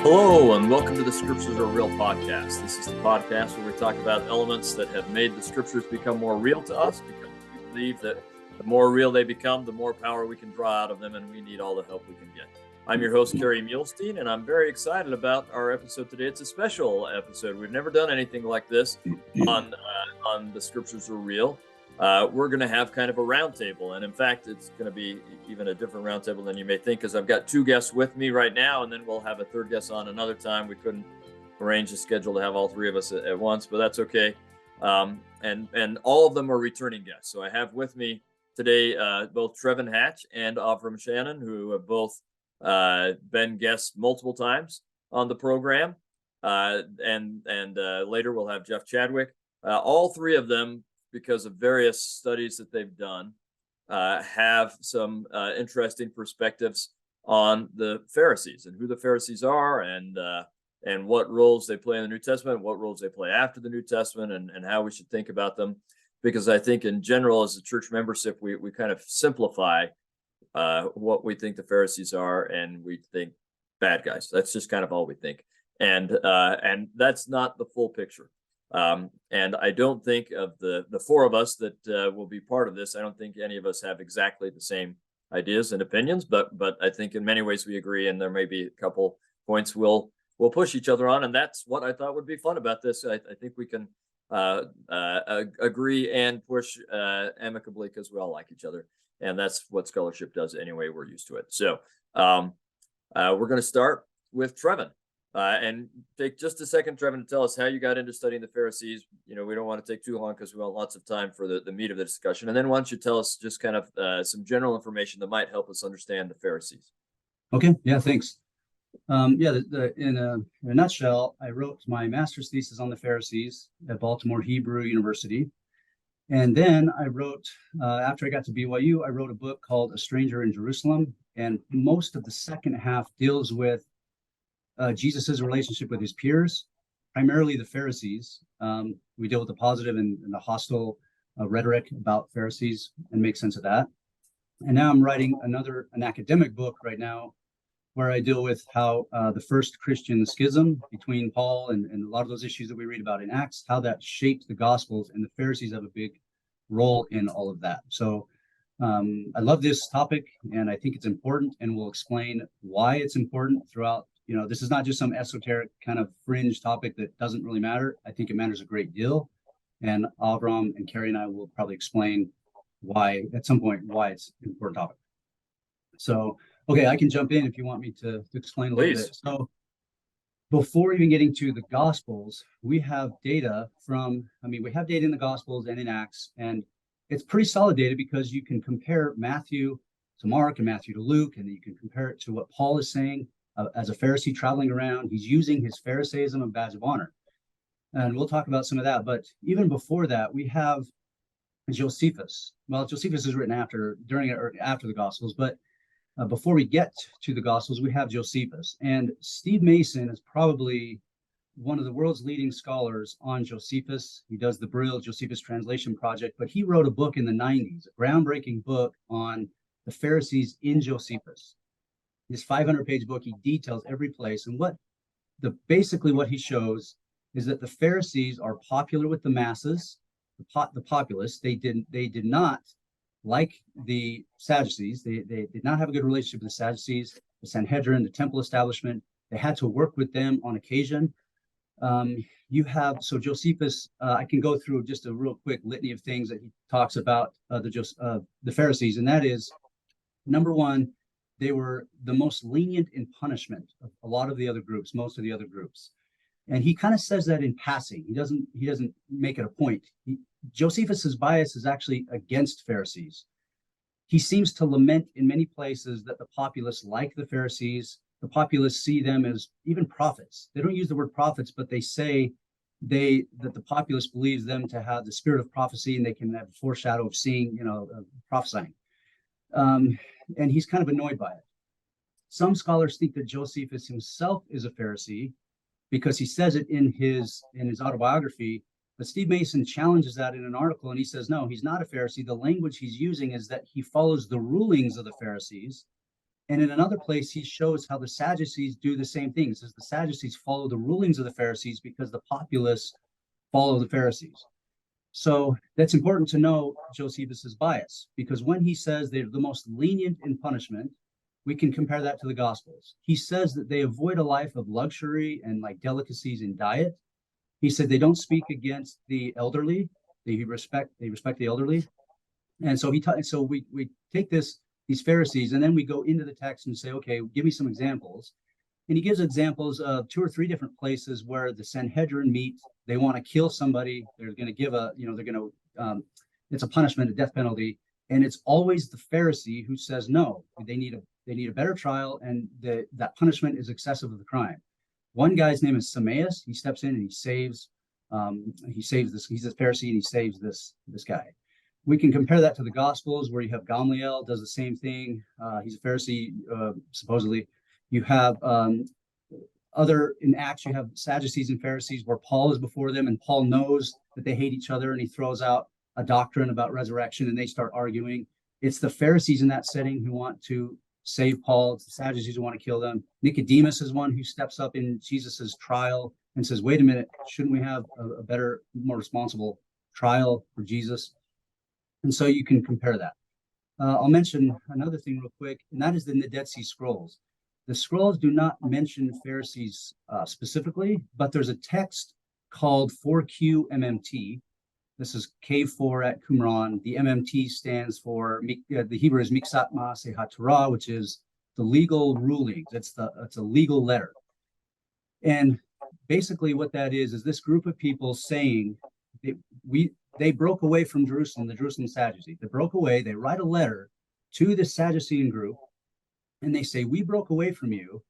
Hello, and welcome to the Scriptures Are Real podcast. This is the podcast where we talk about elements that have made the Scriptures become more real to us, because we believe that the more real they become, the more power we can draw out of them, and we need all the help we can get. I'm your host, Kerry, and I'm very excited about our episode today. It's a special episode. We've never done anything like this on the Scriptures Are Real. We're going to have kind of a roundtable, and in fact, it's going to be even a different roundtable than you may think, because I've got two guests with me right now, and then we'll have a third guest on another time. We couldn't arrange a schedule to have all three of us at once, but that's okay. And all of them are returning guests. So I have with me today both Trevan Hatch and Avram Shannon, who have both been guests multiple times on the program, and later we'll have Jeff Chadwick. All three of them, because of various studies that they've done, have some interesting perspectives on the Pharisees and who the Pharisees are, and what roles they play in the New Testament, what roles they play after the New Testament, and how we should think about them. Because I think in general, as a church membership, we kind of simplify what we think the Pharisees are, and we think bad guys. That's just kind of all we think. And that's not the full picture. And I don't think of the four of us that will be part of this, I don't think any of us have exactly the same ideas and opinions, but I think in many ways we agree, and there may be a couple points we'll push each other on, and that's what I thought would be fun about this. I think we can agree and push amicably, because we all like each other, and that's what scholarship does anyway. We're used to it. So we're going to start with Trevan. And take just a second, Trevan, to tell us how you got into studying the Pharisees. We don't want to take too long because we want lots of time for the meat of the discussion. And then why don't you tell us just kind of some general information that might help us understand the Pharisees. Okay, yeah, thanks. In a nutshell, I wrote my master's thesis on the Pharisees at Baltimore Hebrew University. And then I wrote, after I got to BYU, I wrote a book called A Stranger in Jerusalem. And most of the second half deals with Jesus's relationship with his peers, primarily the Pharisees. We deal with the positive and the hostile rhetoric about Pharisees and make sense of that. And now I'm writing an academic book right now, where I deal with how the first Christian schism between Paul and a lot of those issues that we read about in Acts, how that shaped the Gospels, and the Pharisees have a big role in all of that. So I love this topic, and I think it's important, and we'll explain why it's important throughout. This is not just some esoteric kind of fringe topic that doesn't really matter. I think it matters a great deal. And Avram and Kerry and I will probably explain why, at some point, why it's an important topic. So, okay, I can jump in if you want me to explain a little bit. So before even getting to the Gospels, we have data we have data in the Gospels and in Acts, and it's pretty solid data, because you can compare Matthew to Mark and Matthew to Luke, and you can compare it to what Paul is saying. As a Pharisee traveling around, he's using his Pharisaism a badge of honor. And we'll talk about some of that. But even before that, we have Josephus. Well, Josephus is written during or after the Gospels, but before we get to the Gospels, we have Josephus. And Steve Mason is probably one of the world's leading scholars on Josephus. He does the Brill Josephus Translation Project, but he wrote a book in the 90s, a groundbreaking book on the Pharisees in Josephus. This 500-page book, he details every place. And basically what he shows is that the Pharisees are popular with the masses, the populace. They did not like the Sadducees. They did not have a good relationship with the Sadducees, the Sanhedrin, the temple establishment. They had to work with them on occasion. So Josephus, I can go through just a real quick litany of things that he talks about the Pharisees, and that is, number one, they were the most lenient in punishment of a lot of the other groups, most of the other groups. And he kind of says that in passing. He doesn't make it a point. Josephus's bias is actually against Pharisees. He seems to lament in many places that the populace like the Pharisees. The populace see them as even prophets. They don't use the word prophets, but they say that the populace believes them to have the spirit of prophecy, and they can have a foreshadow of seeing, prophesying. And he's kind of annoyed by it. Some scholars think that Josephus himself is a Pharisee, because he says it in his autobiography. But Steve Mason challenges that in an article, and he says, no, he's not a Pharisee. The language he's using is that he follows the rulings of the Pharisees, And in another place, he shows how the Sadducees do the same thing. He says the Sadducees follow the rulings of the Pharisees because the populace follow the Pharisees. So that's important to know Josephus's bias, because when he says they're the most lenient in punishment, we can compare that to the Gospels. He says that they avoid a life of luxury and like delicacies in diet. He said they don't speak against the elderly. They respect the elderly. And so we take these Pharisees, and then we go into the text and say, okay, give me some examples. And he gives examples of 2 or 3 different places where the Sanhedrin meet. They want to kill somebody. They're going to give it's a punishment, a death penalty. And it's always the Pharisee who says, no, they need a better trial. And that punishment is excessive of the crime. One guy's name is Sameas. He steps in and he saves this. He's a Pharisee and he saves this guy. We can compare that to the Gospels, where you have Gamaliel does the same thing. He's a Pharisee, supposedly. You have in Acts, you have Sadducees and Pharisees where Paul is before them, and Paul knows that they hate each other, and he throws out a doctrine about resurrection, and they start arguing. It's the Pharisees in that setting who want to save Paul. It's the Sadducees who want to kill them. Nicodemus is one who steps up in Jesus's trial and says, wait a minute, shouldn't we have a better, more responsible trial for Jesus? And so you can compare that. I'll mention another thing real quick, and that is in the Dead Sea Scrolls. The scrolls do not mention Pharisees specifically, but there's a text called 4QMMT. This is K4 at Qumran. The MMT stands for, the Hebrew is Miksat Maaseh HaTorah, which is the legal rulings. It's a legal letter. And basically what that is this group of people saying they broke away from Jerusalem, the Jerusalem Sadducees. They broke away, they write a letter to the Sadducean group, and they say, we broke away from you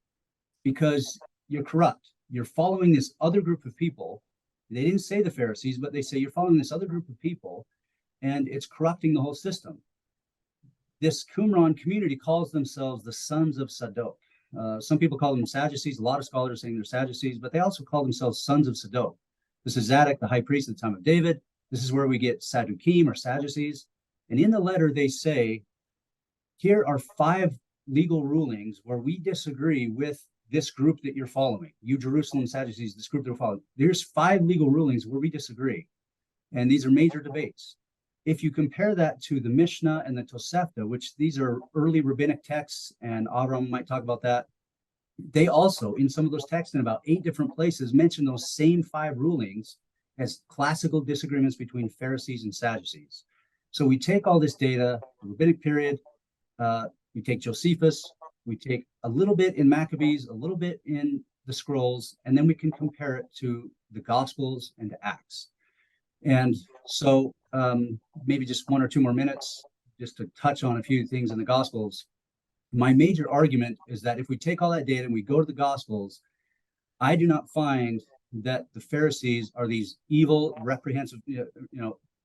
because you're corrupt. You're following this other group of people. They didn't say the Pharisees, but they say you're following this other group of people, and it's corrupting the whole system. This Qumran community calls themselves the sons of Sadok. Some people call them Sadducees. A lot of scholars are saying they're Sadducees, but they also call themselves sons of Sadok. This is Zadok, the high priest at the time of David. This is where we get Sadducees or Sadducees. And in the letter, they say, here are 5 legal rulings where we disagree with this group that you're following. You Jerusalem Sadducees, this group that we're following. There's 5 legal rulings where we disagree. And these are major debates. If you compare that to the Mishnah and the Tosefta, which these are early rabbinic texts, and Avram might talk about that, they also, in some of those texts in about 8 different places, mention those same 5 rulings as classical disagreements between Pharisees and Sadducees. So we take all this data, the rabbinic period, we take Josephus, we take a little bit in Maccabees, a little bit in the scrolls, and then we can compare it to the Gospels and to Acts. And so maybe just 1 or 2 more minutes just to touch on a few things in the Gospels. My major argument is that if we take all that data and we go to the Gospels, I do not find that the Pharisees are these evil, reprehensible,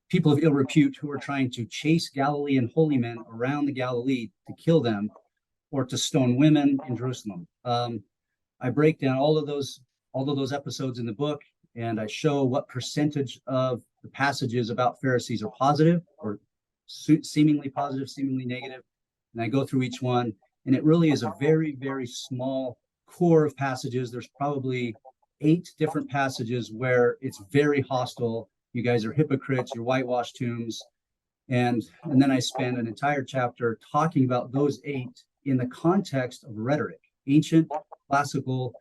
people of ill repute who are trying to chase Galilean holy men around the Galilee to kill them or to stone women in Jerusalem. I break down all of those episodes in the book, and I show what percentage of the passages about Pharisees are positive or seemingly positive, seemingly negative. And I go through each one, and it really is a very, very small core of passages. There's probably 8 different passages where it's very hostile. You guys are hypocrites, you're whitewashed tombs. And then I spend an entire chapter talking about those 8 in the context of rhetoric, ancient, classical,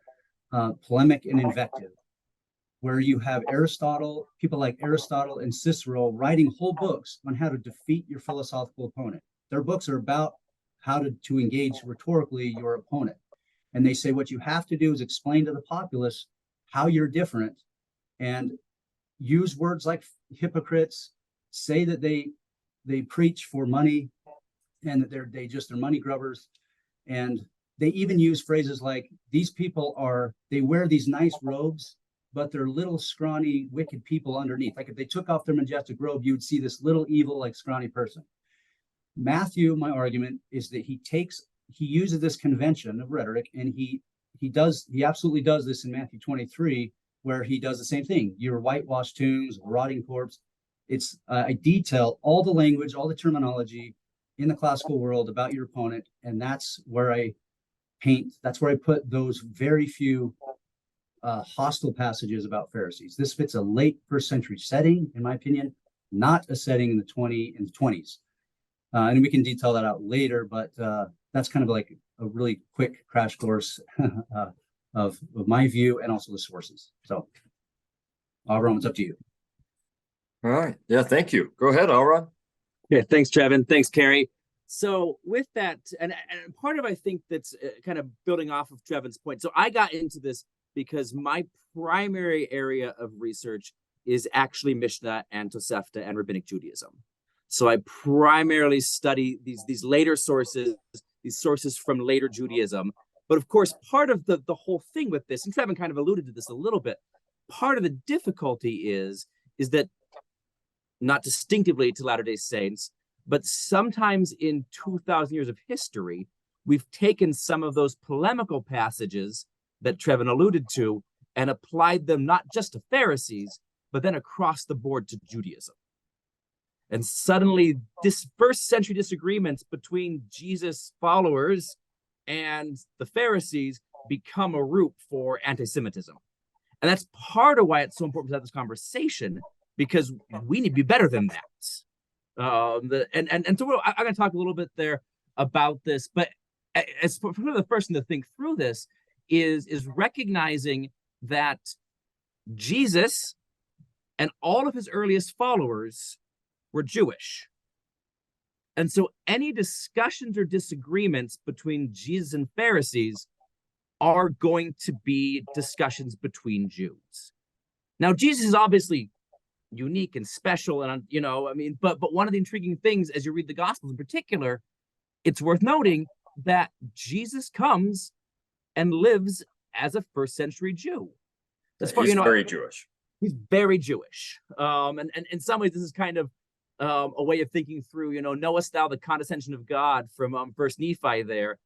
polemic, and invective, where you have Aristotle, people like Aristotle and Cicero writing whole books on how to defeat your philosophical opponent. Their books are about how to engage rhetorically your opponent. And they say what you have to do is explain to the populace how you're different and use words like hypocrites, say that they preach for money and that they're money grubbers. And they even use phrases like, these people they wear these nice robes, but they're little scrawny, wicked people underneath. Like if they took off their majestic robe, you would see this little evil, like scrawny person. Matthew, my argument is that he uses this convention of rhetoric, and he absolutely does this in Matthew 23, where he does the same thing. Your whitewashed tombs, rotting corpse. I detail all the language, all the terminology in the classical world about your opponent, and that's where I put those very few hostile passages about Pharisees. This fits a late first century setting, in my opinion, not a setting in the 20s. And we can detail that out later, but that's kind of like a really quick crash course of my view and also the sources. So, Avram, it's up to you. All right. Yeah, thank you. Go ahead, Avram. Yeah, thanks, Trevan. Thanks, Kerry. So with that, and part of I think that's kind of building off of Trevan's point. So I got into this because my primary area of research is actually Mishnah and Tosefta and Rabbinic Judaism. So I primarily study these later sources, these sources from later Judaism. But of course, part of the whole thing with this, and Trevan kind of alluded to this a little bit, part of the difficulty is that, not distinctively to Latter-day Saints, but sometimes in 2,000 years of history, we've taken some of those polemical passages that Trevan alluded to and applied them not just to Pharisees, but then across the board to Judaism. And suddenly, this first century disagreements between Jesus' followers and the Pharisees become a root for anti-Semitism. And that's part of why it's so important to have this conversation, because we need to be better than that. So I'm going to talk a little bit there about this, but as for the person to think through this is recognizing that Jesus and all of his earliest followers were Jewish. And so any discussions or disagreements between Jesus and Pharisees are going to be discussions between Jews. Now, Jesus is obviously unique and special, and but one of the intriguing things as you read the Gospels in particular, it's worth noting that Jesus comes and lives as a first century Jew. He's very Jewish. He's very Jewish. And in some ways, this is kind of a way of thinking through, knowest thou the condescension of God from First Nephi there.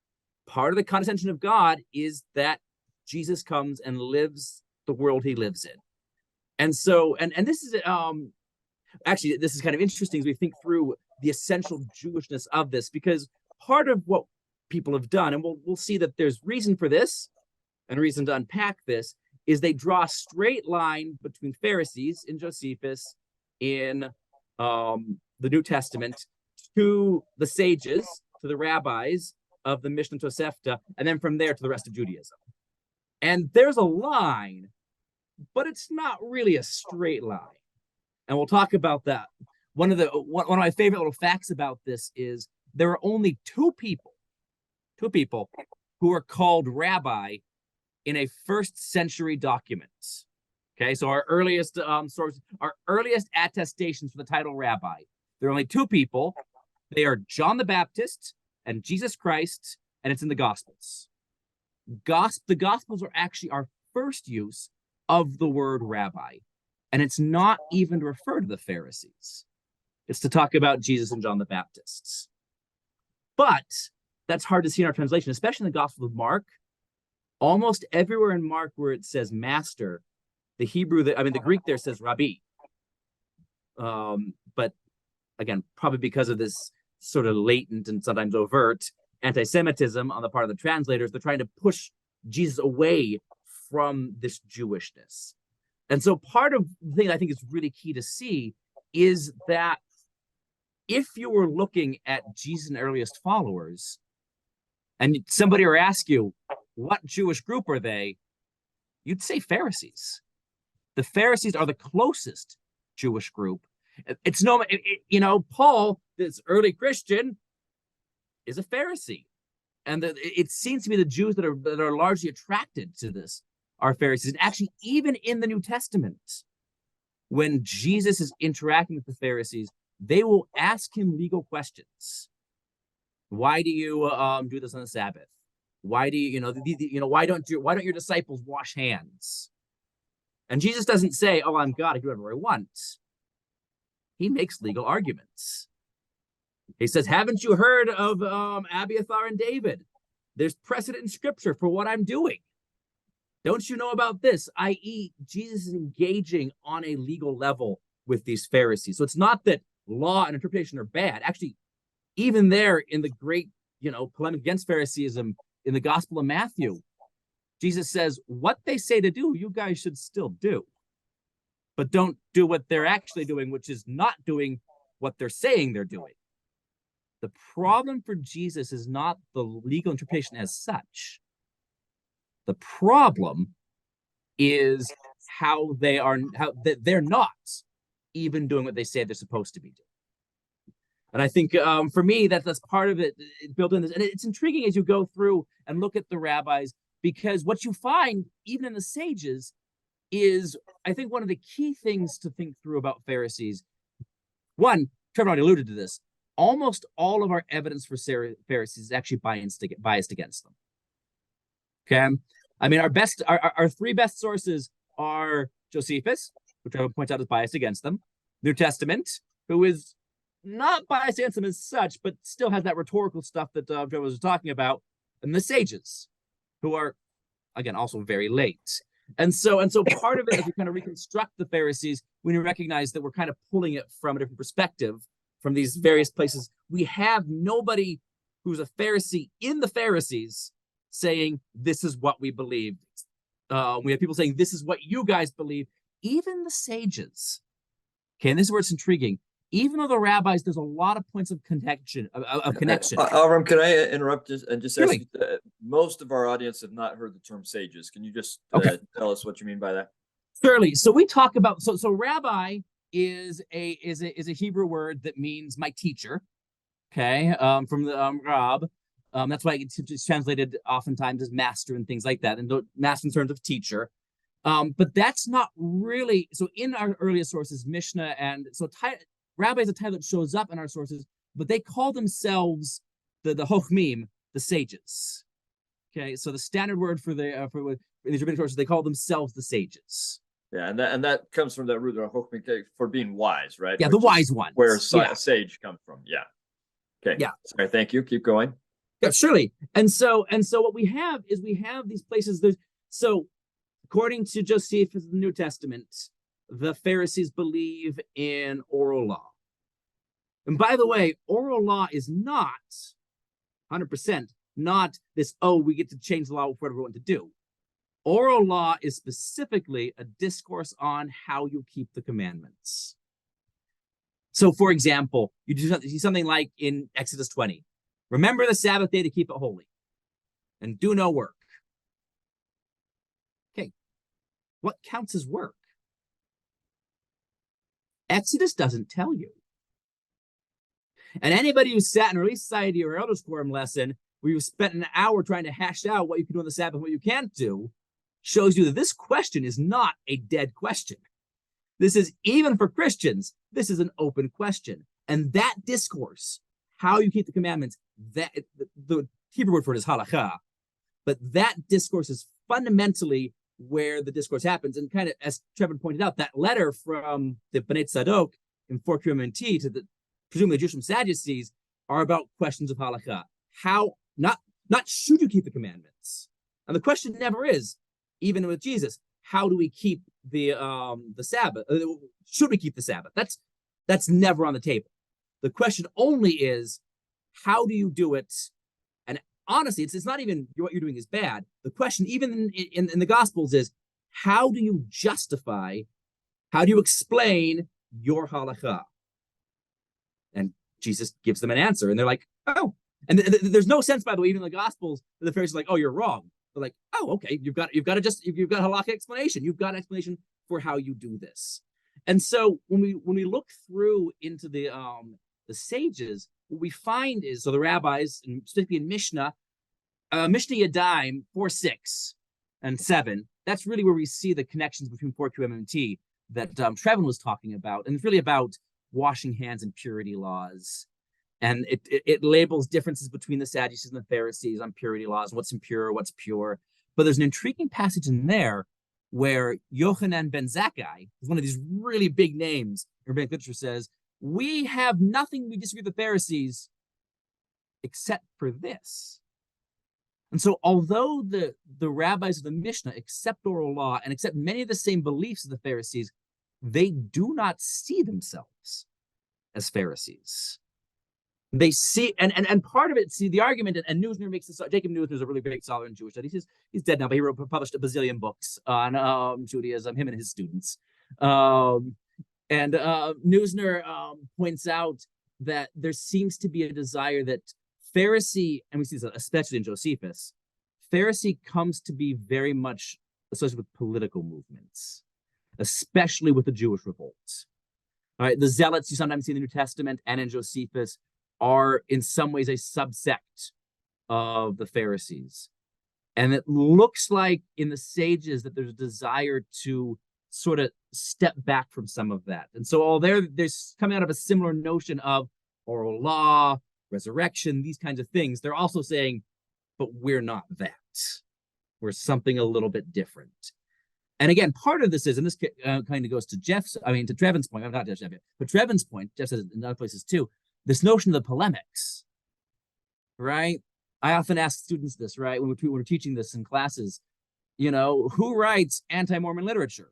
Part of the condescension of God is that Jesus comes and lives the world he lives in. And so, and this is actually, this is kind of interesting as we think through the essential Jewishness of this, because part of what people have done, and we'll see that there's reason for this and reason to unpack this, is they draw a straight line between Pharisees in Josephus in the New Testament to the sages, to the rabbis of the Mishnah Tosefta, and then from there to the rest of Judaism. And there's a line, but it's not really a straight line. And we'll talk about that. One of my favorite little facts about this is there are only two people who are called rabbi in a first century document. Okay, so our earliest source, our earliest attestations for the title rabbi, there are only two people. They are John the Baptist and Jesus Christ, and it's in the Gospels. The Gospels are actually our first use of the word rabbi, and it's not even to refer to the Pharisees. It's to talk about Jesus and John the Baptists. But that's hard to see in our translation, especially in the Gospel of Mark. Almost everywhere in Mark where it says master, the Greek there says rabbi. But again, probably because of this sort of latent and sometimes overt anti-Semitism on the part of the translators, they're trying to push Jesus away from this Jewishness. And so part of the thing I think is really key to see is that if you were looking at Jesus' earliest followers, and somebody were to ask you, what Jewish group are they? You'd say Pharisees. The Pharisees are the closest Jewish group. It's Paul, this early Christian, is a Pharisee. And it seems to be the Jews that are largely attracted to this are Pharisees. And actually, even in the New Testament, when Jesus is interacting with the Pharisees, they will ask him legal questions. Why do you do this on the Sabbath? Why do why don't your disciples wash hands? And Jesus doesn't say, "Oh, I'm God, I do whatever I want." He makes legal arguments. He says, "Haven't you heard of Abiathar and David? There's precedent in Scripture for what I'm doing. Don't you know about this?" I.e., Jesus is engaging on a legal level with these Pharisees. So it's not that law and interpretation are bad. Actually, even there in the great, polemic against Phariseeism in the Gospel of Matthew, Jesus says, what they say to do, you guys should still do. But don't do what they're actually doing, which is not doing what they're saying they're doing. The problem for Jesus is not the legal interpretation as such. The problem is how they're not even doing what they say they're supposed to be doing. And I think for me, that's part of it built in this. And it's intriguing as you go through and look at the rabbis, because what you find, even in the sages, is, I think, one of the key things to think through about Pharisees. One, Trevan already alluded to this. Almost all of our evidence for Pharisees is actually biased against them. Okay? I mean, our three best sources are Josephus, which I would point out is biased against them, New Testament, who is not biased against them as such, but still has that rhetorical stuff that Trevan was talking about, and the sages, who are, again, also very late. And so part of it, as we kind of reconstruct the Pharisees, we recognize that we're kind of pulling it from a different perspective from these various places. We have nobody who's a Pharisee in the Pharisees saying, this is what we believe. We have people saying, this is what you guys believe. Even the sages. Okay, and this is where it's intriguing. Even though the rabbis, there's a lot of points of connection. Avram, can I interrupt and just ask Really? you, most of our audience have not heard the term sages. Can you just tell us what you mean by that? Surely. So we talk about, so rabbi is a Hebrew word that means my teacher. Okay, from the Rab. That's why it's translated oftentimes as master and things like that, and master in terms of teacher. But that's not really, so in our earliest sources, Mishnah, and so rabbi is a title that shows up in our sources, but they call themselves the Chochmim, the sages. Okay, so the standard word for in these rabbinic sources, they call themselves the sages. Yeah, and that comes from that root of Chochmim, for being wise, right? Yeah, the wise one. Where sage comes from. Yeah. Okay. Yeah. Sorry. Thank you. Keep going. Yeah, surely. And so what we have is these places. So according to Josephus in the New Testament, the Pharisees believe in oral law. And by the way, oral law is not 100% not this, we get to change the law for everyone to do. Oral law is specifically a discourse on how you keep the commandments. So, for example, you do something like in Exodus 20, remember the Sabbath day to keep it holy and do no work. Okay, what counts as work? Exodus doesn't tell you. And anybody who sat in Relief Society or Elders Quorum lesson where you spent an hour trying to hash out what you can do on the Sabbath and what you can't do shows you that this question is not a dead question. This is, even for Christians, this is an open question. And that discourse, how you keep the commandments, that the Hebrew word for it is halakha, but that discourse is fundamentally where the discourse happens. And kind of, as Trevan pointed out, that letter from the Bnei Tzadok in 4 QMNT to the presumably Jewish and Sadducees are about questions of halakha. How, not should you keep the commandments? And the question never is, even with Jesus, how do we keep the Sabbath? Should we keep the Sabbath? That's never on the table. The question only is, how do you do it? And honestly, it's not even what you're doing is bad. The question, even in the Gospels, is how do you justify, how do you explain your halakha? And Jesus gives them an answer, and they're like, oh. And there's no sense, by the way, even in the Gospels, that the Pharisees are like, oh, you're wrong. They're like, oh, okay, you've got halakha explanation. You've got an explanation for how you do this. And so when we look through into the sages, what we find is, so the rabbis, and specifically in Mishnah Yadayim 4, 6, and 7, that's really where we see the connections between 4Q and MMT that Trevan was talking about. And it's really about washing hands and purity laws. And it labels differences between the Sadducees and the Pharisees on purity laws, what's impure, what's pure. But there's an intriguing passage in there where Yochanan ben Zakkai, is one of these really big names in rabbinic literature, says, we have nothing we disagree with the Pharisees except for this. And so although the rabbis of the Mishnah accept oral law and accept many of the same beliefs of the Pharisees, they do not see themselves as Pharisees. They see, and part of it, see the argument, and Neusner makes this. Jacob Neusner is a really big scholar in Jewish studies. He's dead now, but he published a bazillion books on Judaism, him and his students. And Neusner points out that there seems to be a desire that Pharisee, and we see this especially in Josephus, Pharisee comes to be very much associated with political movements, especially with the Jewish revolts. All right, the zealots you sometimes see in the New Testament and in Josephus are in some ways a subsect of the Pharisees. And it looks like in the sages that there's a desire to sort of step back from some of that. And so all there's coming out of a similar notion of oral law, resurrection, these kinds of things. They're also saying, but we're not that. We're something a little bit different. And again, part of this is, and this kind of goes to to Trevan's point, I'm not Jeff yet, but Trevan's point, Jeff says it in other places too, this notion of the polemics, right? I often ask students this, right, when we're teaching this in classes, who writes anti-Mormon literature?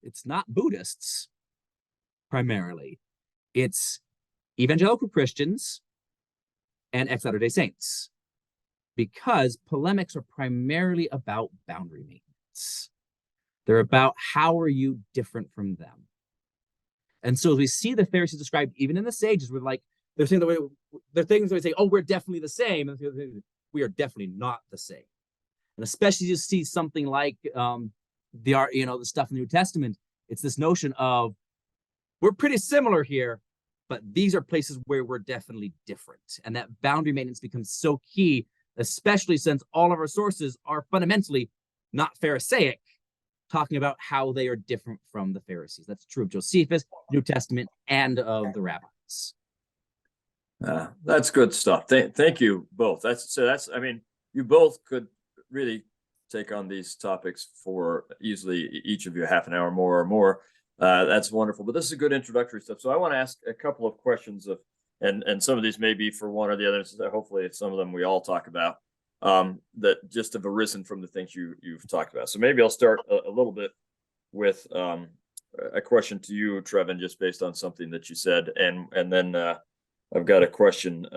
It's not Buddhists, primarily. It's evangelical Christians and ex-Latter-day Saints, because polemics are primarily about boundary maintenance. They're about how are you different from them. And so we see the Pharisees described even in the sages with they're saying they're things that we say, oh, we're definitely the same. And we are definitely not the same. And especially you see something like the stuff in the New Testament, it's this notion of we're pretty similar here, but these are places where we're definitely different. And that boundary maintenance becomes so key, especially since all of our sources are fundamentally not Pharisaic, talking about how they are different from the Pharisees. That's true of Josephus, New Testament, and of the rabbis. That's good stuff. Thank you both. You both could really take on these topics for easily each of you half an hour more or more. That's wonderful. But this is a good introductory stuff. So I want to ask a couple of questions and some of these may be for one or the other. Hopefully it's some of them we all talk about that just have arisen from the things you've talked about. So maybe I'll start a little bit with a question to you, Trevan, just based on something that you said, and then I've got a question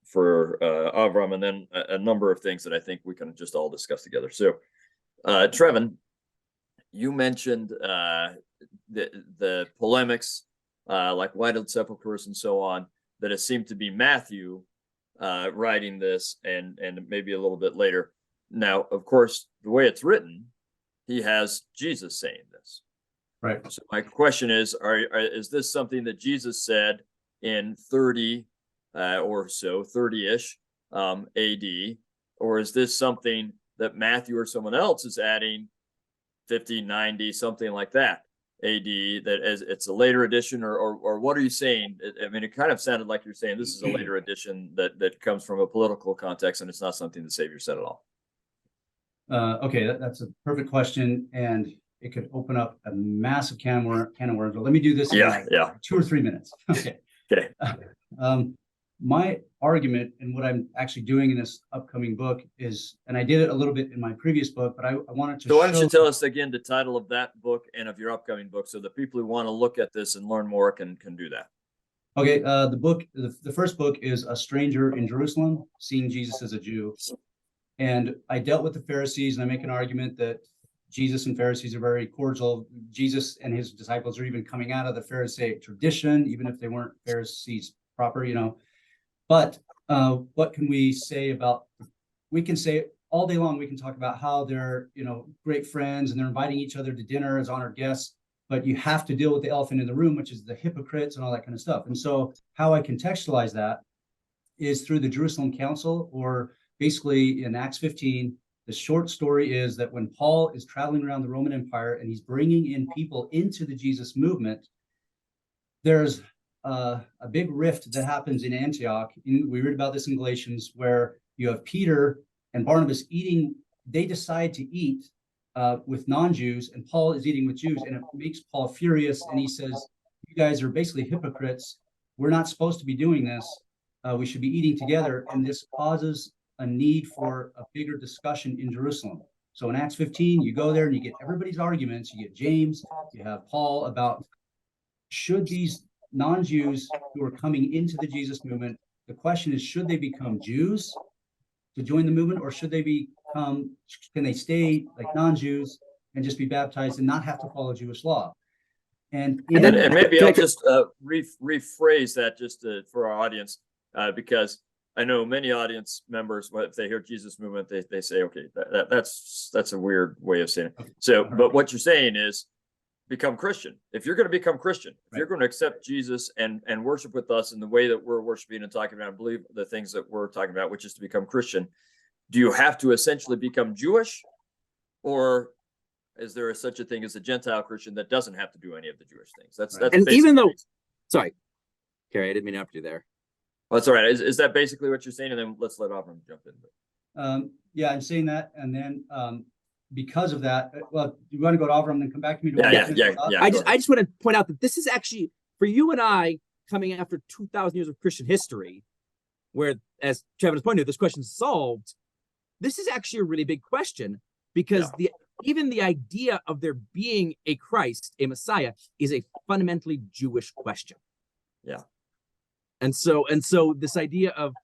for Avram, and then a number of things that I think we can just all discuss together. So, Trevan, you mentioned the polemics, like whited sepulchres and so on, that it seemed to be Matthew writing this, and maybe a little bit later. Now, of course, the way it's written, he has Jesus saying this. Right. So my question is this something that Jesus said in 30 or so, 30-ish AD, or is this something that Matthew or someone else is adding 50, 90, something like that AD, that as it's a later edition, or what are you saying? I mean, it kind of sounded like you're saying this is a later edition that comes from a political context, and it's not something the Savior said at all. Okay, that's a perfect question, and it could open up a massive can of worms. But let me do this in 2 or 3 minutes. Okay. Okay. My argument and what I'm actually doing in this upcoming book is, and I did it a little bit in my previous book, but I wanted to. So why don't you tell us again the title of that book and of your upcoming book, so the people who want to look at this and learn more can do that. Okay, the first book is A Stranger in Jerusalem, Seeing Jesus as a Jew. And I dealt with the Pharisees, and I make an argument that Jesus and Pharisees are very cordial. Jesus and his disciples are even coming out of the Pharisaic tradition, even if they weren't Pharisees proper, But what can we say about, we can say all day long, we can talk about how they're, great friends and they're inviting each other to dinner as honored guests, but you have to deal with the elephant in the room, which is the hypocrites and all that kind of stuff. And so how I contextualize that is through the Jerusalem Council, or basically in Acts 15, the short story is that when Paul is traveling around the Roman Empire and he's bringing in people into the Jesus movement, there's a big rift that happens in Antioch. We read about this in Galatians, where you have Peter and Barnabas eating. They decide to eat with non-Jews, and Paul is eating with Jews, and it makes Paul furious. And he says, "You guys are basically hypocrites. We're not supposed to be doing this. We should be eating together." And this causes a need for a bigger discussion in Jerusalem. So in Acts 15, you go there and you get everybody's arguments. You get James, you have Paul about, should these non-Jews who are coming into the Jesus movement. The question is, should they become Jews to join the movement, or should they become, can they stay like non-Jews and just be baptized and not have to follow Jewish law? And maybe I'll just rephrase that just for our audience, because I know many audience members, if they hear Jesus movement, they say, okay, that's a weird way of saying it. So, but what you're saying is become Christian. If you're going to become Christian, if you're going to accept Jesus and worship with us in the way that we're worshiping and talking about, and believe the things that we're talking about, which is to become Christian, do you have to essentially become Jewish, or is there such a thing as a Gentile Christian that doesn't have to do any of the Jewish things? That's and even though, sorry, Kerry, I didn't mean to interrupt you there. Well, that's all right. Is that basically what you're saying? And then let's let Avram jump in. Yeah, I'm saying that, and then because of that, well, you want to go to Avram and then come back to me? Yeah. I just want to point out that this is actually, for you and I, coming after 2,000 years of Christian history, where, as Trevan has pointed out, this question is solved. This is actually a really big question, because even the idea of there being a Christ, a Messiah, is a fundamentally Jewish question. Yeah. And so this idea of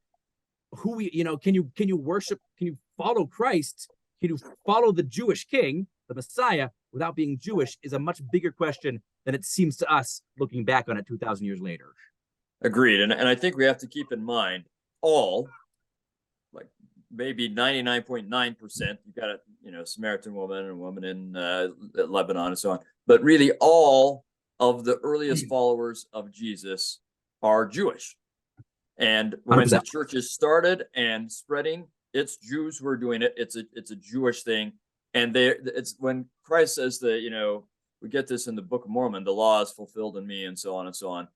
who we, can you worship, can you follow Christ, can you follow the Jewish king, the Messiah, without being Jewish, is a much bigger question than it seems to us looking back on it 2,000 years later. Agreed. And I think we have to keep in mind all, like maybe 99.9%, you've got a Samaritan woman and a woman in Lebanon and so on, but really all of the earliest followers of Jesus are Jewish. And when 100%. the churches started and spreading, it's Jews who are doing it. It's a Jewish thing. And it's when Christ says that, we get this in the Book of Mormon, the law is fulfilled in me, and so on and so on.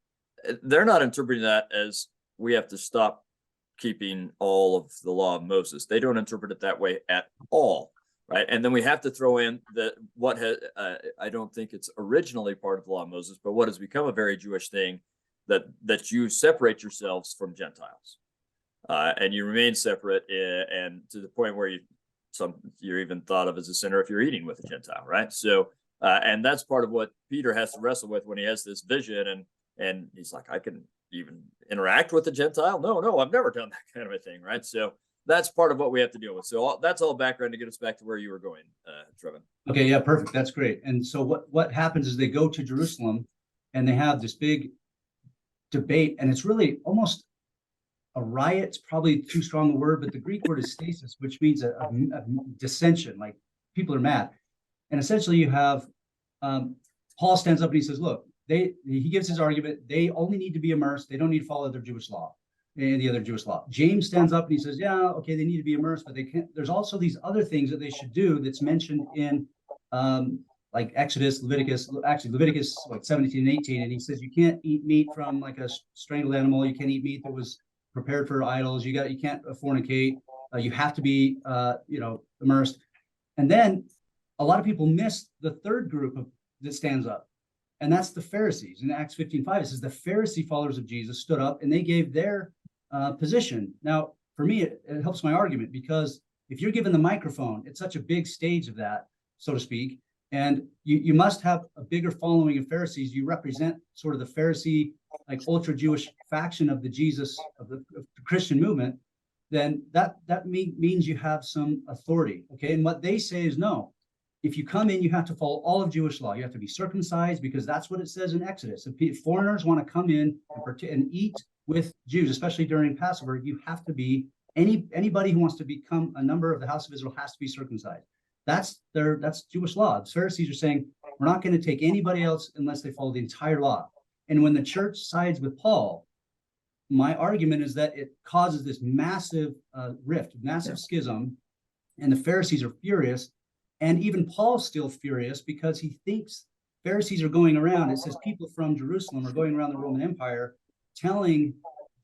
They're not interpreting that as we have to stop keeping all of the law of Moses. They don't interpret it that way at all. Right. And then we have to throw in I don't think it's originally part of the law of Moses, but what has become a very Jewish thing, that you separate yourselves from Gentiles, and you remain separate, and to the point where you're even thought of as a sinner if you're eating with a Gentile, right? So, and that's part of what Peter has to wrestle with when he has this vision, and he's like, I can even interact with a Gentile? No, I've never done that kind of a thing, right? So that's part of what we have to deal with. So that's all background to get us back to where you were going, Trevan. Okay, yeah, perfect. That's great. And so what happens is they go to Jerusalem, and they have this big debate, and it's really almost a riot. It's probably too strong a word, but the Greek word is stasis, which means a dissension, like people are mad. And essentially you have Paul stands up and he says, look, he gives his argument, they only need to be immersed, they don't need to follow their Jewish law, any other Jewish law. James stands up and he says, yeah, okay, they need to be immersed, but they can't. There's also these other things that they should do that's mentioned in like Exodus, Leviticus, like 17 and 18, and he says you can't eat meat from like a strangled animal, you can't eat meat that was prepared for idols, you can't fornicate, you have to be immersed. And then a lot of people miss the third group that stands up, and that's the Pharisees. In Acts 15:5, it says the Pharisee followers of Jesus stood up and they gave their position. Now, for me, it helps my argument, because if you're given the microphone, it's such a big stage of that, so to speak, and you must have a bigger following of Pharisees. You represent sort of the Pharisee, like ultra-Jewish faction of the Christian movement. Then that means you have some authority. Okay, and what they say is no. If you come in, you have to follow all of Jewish law. You have to be circumcised, because that's what it says in Exodus. If foreigners want to come in and eat with Jews, especially during Passover, you have to be anybody who wants to become a member of the house of Israel has to be circumcised. That's Jewish law. The Pharisees are saying, we're not going to take anybody else unless they follow the entire law. And when the church sides with Paul, my argument is that it causes this massive rift, massive schism, and the Pharisees are furious. And even Paul's still furious, because he thinks Pharisees are going around. It says people from Jerusalem are going around the Roman Empire telling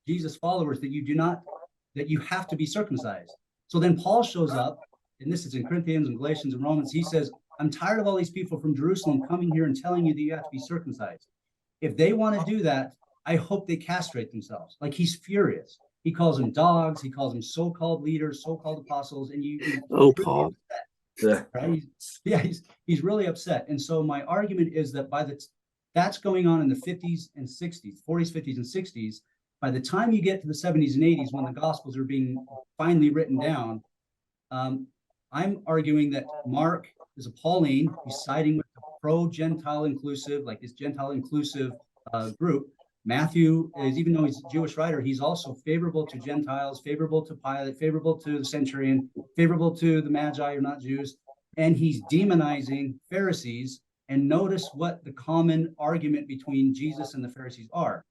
Jesus followers that you have to be circumcised. So then Paul shows up, and this is in Corinthians and Galatians and Romans. He says, I'm tired of all these people from Jerusalem coming here and telling you that you have to be circumcised. If they want to do that, I hope they castrate themselves. Like, he's furious. He calls them dogs. He calls them so-called leaders, so-called apostles. And Paul. Yeah, right? He's really upset. And so my argument is that That's going on in the 50s and 60s, 40s, 50s, and 60s. By the time you get to the 70s and 80s, when the Gospels are being finally written down, I'm arguing that Mark is a Pauline. He's siding with the pro-Gentile inclusive, like this Gentile inclusive group. Matthew is, even though he's a Jewish writer, he's also favorable to Gentiles, favorable to Pilate, favorable to the centurion, favorable to the Magi, who are not Jews. And he's demonizing Pharisees. And notice what the common argument between Jesus and the Pharisees are.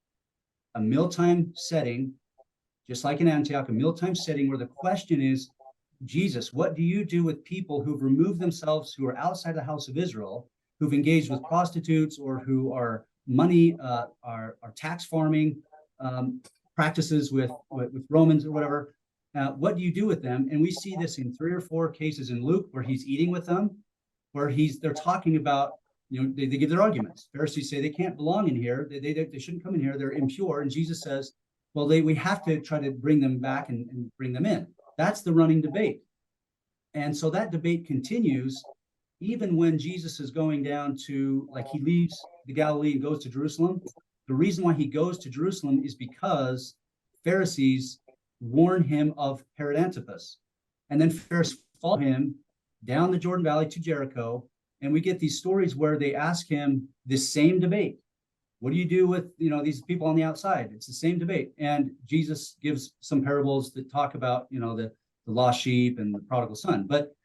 A mealtime setting, just like in Antioch, a mealtime setting where the question is, Jesus, what do you do with people who've removed themselves, who are outside the house of Israel, who've engaged with prostitutes, or who are money, are tax farming practices with Romans or whatever? What do you do with them? And we see this in 3 or 4 cases in Luke where he's eating with them, where they're talking about, they give their arguments. Pharisees say they can't belong in here. They shouldn't come in here. They're impure. And Jesus says, well, we have to try to bring them back and bring them in. That's the running debate. And so that debate continues even when Jesus is going down to, like, he leaves the Galilee and goes to Jerusalem. The reason why he goes to Jerusalem is because Pharisees warn him of Herod Antipas. And then Pharisees follow him down the Jordan Valley to Jericho. And we get these stories where they ask him this same debate. What do you do with, these people on the outside? It's the same debate. And Jesus gives some parables that talk about, the lost sheep and the prodigal son. But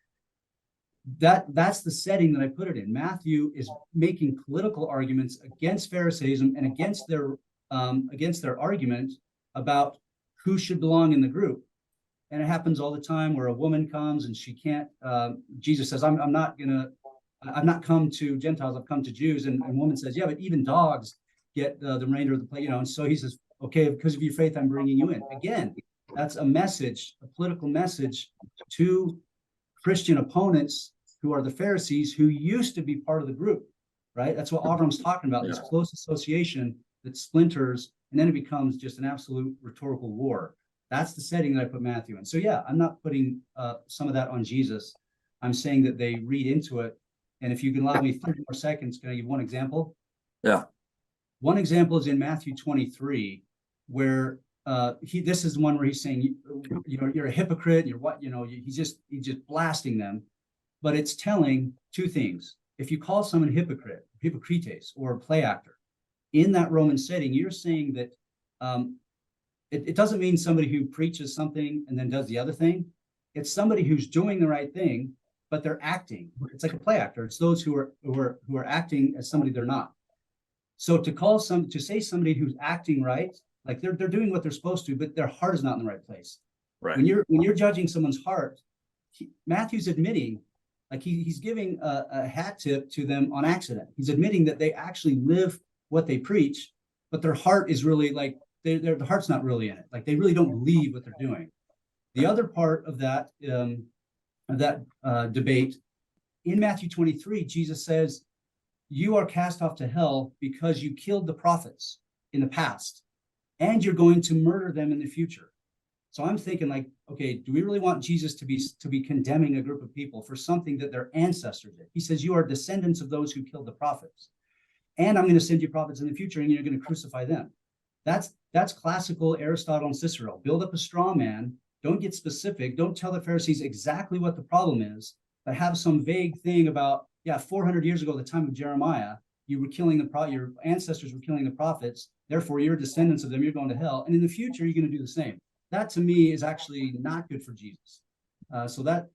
that's the setting that I put it in. Matthew is making political arguments against Pharisaism and against their argument about who should belong in the group. And it happens all the time where a woman comes and she can't, Jesus says, I've not come to Gentiles, I've come to Jews. And a woman says, yeah, but even dogs get the remainder of the plate, and so he says, okay, because of your faith, I'm bringing you in. Again, that's a message, a political message to Christian opponents who are the Pharisees, who used to be part of the group, right? That's what Avram's talking about, this close association that splinters, and then it becomes just an absolute rhetorical war. That's the setting that I put Matthew in. So yeah, I'm not putting some of that on Jesus. I'm saying that they read into it. And if you can allow me 30 more seconds, can I give one example? Yeah. One example is in Matthew 23, where this is the one where he's saying, you're a hypocrite. You're what? He's just blasting them. But it's telling 2 things. If you call someone hypocrite, hypocrites, or a play actor in that Roman setting, you're saying that it doesn't mean somebody who preaches something and then does the other thing. It's somebody who's doing the right thing, but they're acting. It's like a play actor. It's those who are acting as somebody they're not. So to say somebody who's acting right, like they're doing what they're supposed to, but their heart is not in the right place. Right. When you're judging someone's heart, Matthew's admitting, like he's giving a hat tip to them on accident. He's admitting that they actually live what they preach, but their heart is really like their heart's not really in it. Like they really don't believe what they're doing. The other part of that debate in Matthew 23, Jesus says, you are cast off to hell because you killed the prophets in the past, and you're going to murder them in the future. So I'm thinking, like, okay, do we really want Jesus to be condemning a group of people for something that their ancestors did? He says, you are descendants of those who killed the prophets, and I'm going to send you prophets in the future, and you're going to crucify them. That's classical Aristotle and Cicero. Build up a straw man. Don't get specific. Don't tell the Pharisees exactly what the problem is, but have some vague thing about, 400 years ago, at the time of Jeremiah, you were killing your ancestors were killing the prophets. Therefore, you're descendants of them. You're going to hell. And in the future, you're going to do the same. That to me is actually not good for Jesus. So that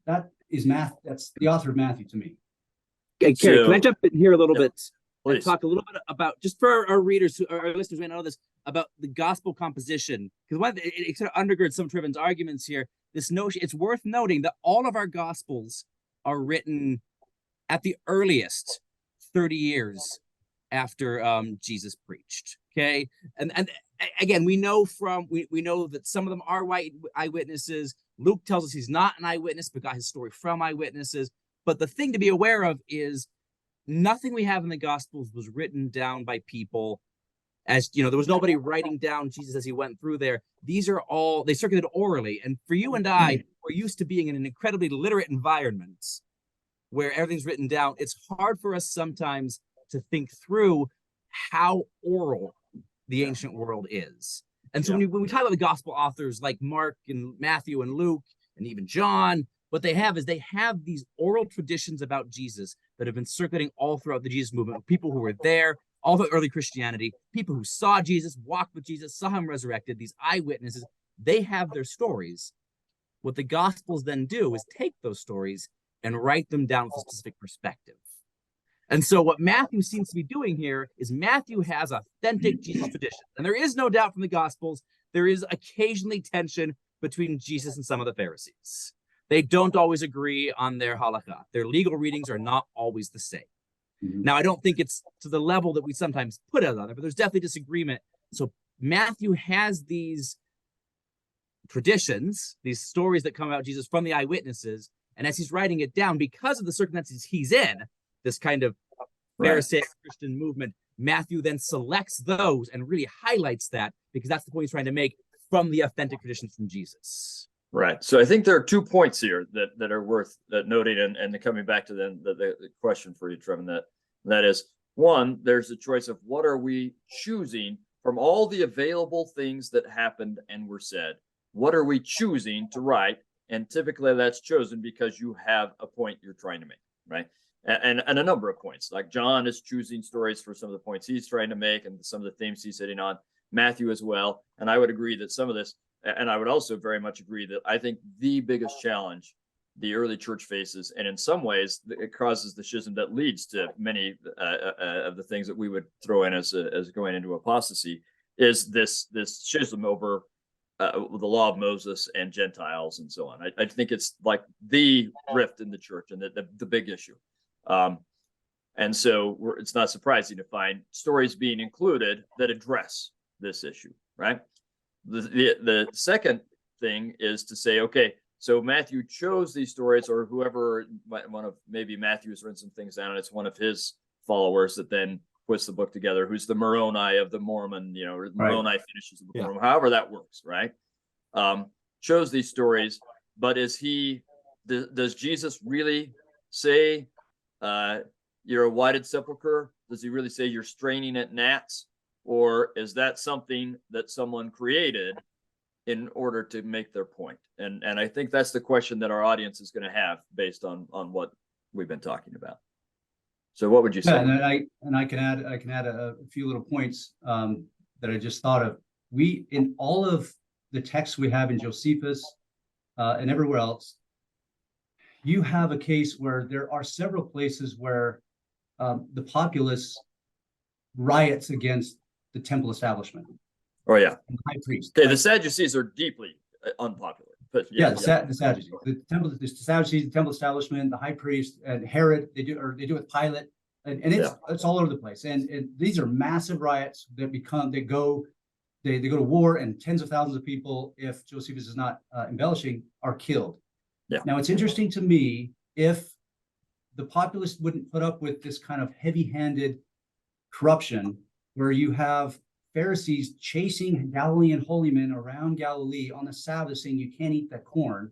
is math. That's the author of Matthew to me. Okay, Kerry, can I jump in here a little bit and Please. talk a little bit about, just for our readers, our listeners who may not know this, about the gospel composition? Because it sort of undergirds some of Trevan's arguments here. This notion, it's worth noting that all of our gospels are written at the earliest 30 years after Jesus preached. Okay, and again, we know that some of them are eyewitnesses. Luke tells us he's not an eyewitness, but got his story from eyewitnesses. But the thing to be aware of is nothing we have in the Gospels was written down by people. As there was nobody writing down Jesus as he went through there. These are all, they circulated orally. And for you and I, we're used to being in an incredibly literate environment where everything's written down. It's hard for us sometimes to think through how oral the ancient world is. And so when we talk about the gospel authors like Mark and Matthew and Luke and even John, what they have is they have these oral traditions about Jesus that have been circulating all throughout the Jesus movement. People who were there, all the early Christianity, people who saw Jesus, walked with Jesus, saw him resurrected, these eyewitnesses, they have their stories. What the Gospels then do is take those stories and write them down with a specific perspective. And so what Matthew seems to be doing here is Matthew has authentic Jesus tradition. And there is no doubt from the Gospels, there is occasionally tension between Jesus and some of the Pharisees. They don't always agree on their halakha. Their legal readings are not always the same. Now, I don't think it's to the level that we sometimes put it on it, but there's definitely disagreement. So Matthew has these traditions, these stories that come about Jesus from the eyewitnesses, and as he's writing it down, because of the circumstances he's in, this kind of Pharisaic Christian movement, Matthew then selects those and really highlights that, because that's the point he's trying to make from the authentic traditions from Jesus. Right. So I think there are 2 points here that are worth noting, and coming back to the question for you, Trevan, that is, one, there's a choice of what are we choosing from all the available things that happened and were said. What are we choosing to write? And typically that's chosen because you have a point you're trying to make, right? And a number of points, like John is choosing stories for some of the points he's trying to make and some of the themes he's hitting on, Matthew as well. And I would agree that some of this, and I would also very much agree that I think the biggest challenge the early church faces, and in some ways it causes the schism that leads to many of the things that we would throw in as going into apostasy, is this schism over the law of Moses and Gentiles and so on. I think it's like the rift in the church and the big issue. And so it's not surprising to find stories being included that address this issue, right? The second thing is to say, okay, so Matthew chose these stories, or whoever, maybe Matthew's written some things down, and it's one of his followers that then puts the book together, who's the Moroni of the Mormon, or Moroni finishes the book of Mormon, however that works, right? Chose these stories, but does Jesus really say, you're a whited sepulcher? Does he really say you're straining at gnats? Or is that something that someone created in order to make their point? And I think that's the question that our audience is going to have based on what we've been talking about. So what would you say? And I can add a few little points that I just thought of. We, in all of the texts we have in Josephus and everywhere else, you have a case where there are several places where the populace riots against the temple establishment. Oh yeah, and the high priest. Okay, the Sadducees are deeply unpopular. But the Sadducees, the Sadducees, the temple establishment, the high priest, and Herod. They do it with Pilate, and it's all over the place. And these are massive riots that go to war, and tens of thousands of people, if Josephus is not embellishing, are killed. Yeah. Now it's interesting to me if the populace wouldn't put up with this kind of heavy-handed corruption, where you have Pharisees chasing Galilean holy men around Galilee on the Sabbath, saying you can't eat that corn,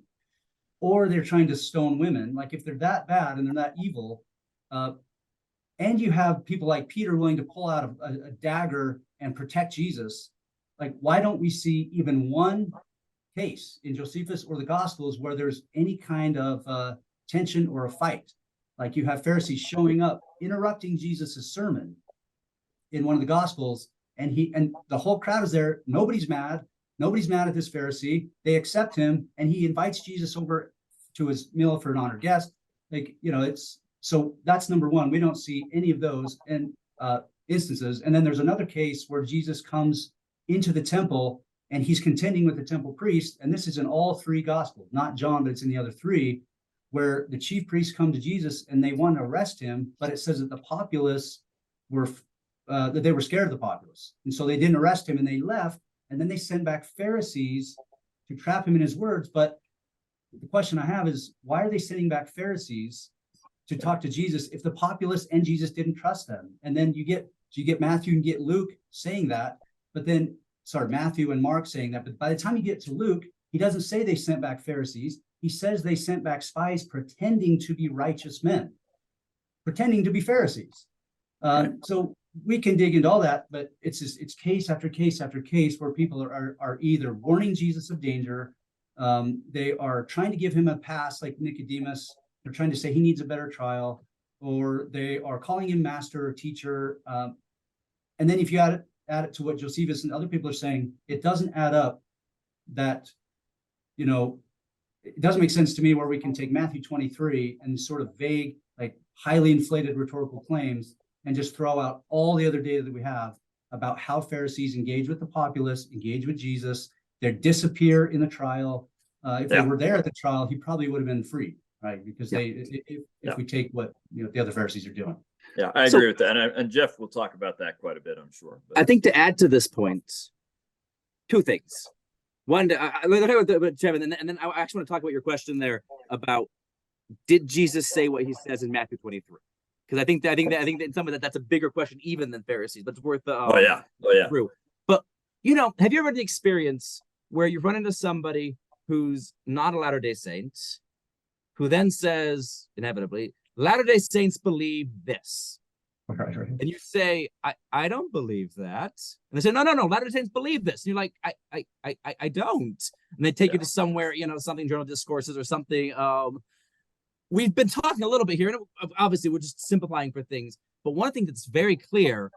or they're trying to stone women. Like, if they're that bad and they're that evil, and you have people like Peter willing to pull out a dagger and protect Jesus, like, why don't we see even one case in Josephus or the Gospels where there's any kind of tension or a fight? Like, you have Pharisees showing up, interrupting Jesus's sermon in one of the Gospels, and the whole crowd is there. Nobody's mad. Nobody's mad at this Pharisee. They accept him, and he invites Jesus over to his meal for an honored guest. So that's number one. We don't see any of those instances. And then there's another case where Jesus comes into the temple and he's contending with the temple priest. And this is in all three Gospels, not John, but it's in the other three, where the chief priests come to Jesus and they want to arrest him. But it says that the populace that they were scared of the populace. And so they didn't arrest him and they left. And then they send back Pharisees to trap him in his words. But the question I have is, why are they sending back Pharisees to talk to Jesus if the populace and Jesus didn't trust them? And then you get Matthew and get Luke saying that, but then, Matthew and Mark saying that. But by the time you get to Luke, he doesn't say they sent back Pharisees. He says they sent back spies pretending to be righteous men, pretending to be Pharisees. So we can dig into all that, but it's just, it's case after case after case where people are either warning Jesus of danger, they are trying to give him a pass, like Nicodemus. They're trying to say he needs a better trial, or they are calling him master or teacher. And then if you add it to what Josephus and other people are saying, it doesn't add up. That, you know, it doesn't make sense to me where we can take Matthew 23 and sort of vague, like highly inflated rhetorical claims and just throw out all the other data that we have about how Pharisees engage with the populace, engage with Jesus. They disappear in the trial. If they were there at the trial, he probably would have been free, right? Because if we take what the other Pharisees are doing. Yeah, I agree with that, and Jeff will talk about that quite a bit, I'm sure. But I think to add to this point, two things. One, let's talk about Trevan, and then I actually want to talk about your question there about, did Jesus say what he says in Matthew 23? Because I think that in some of that's a bigger question even than Pharisees, but it's worth through. But have you ever had the experience where you run into somebody who's not a Latter-day Saint, who then says inevitably, Latter-day Saints believe this, Right. and you say, I don't believe that, and they say, no, Latter-day Saints believe this, and you're like, I don't, and they take you to somewhere, something Journal Discourses or something. We've been talking a little bit here, and obviously we're just simplifying for things, but one thing that's very clear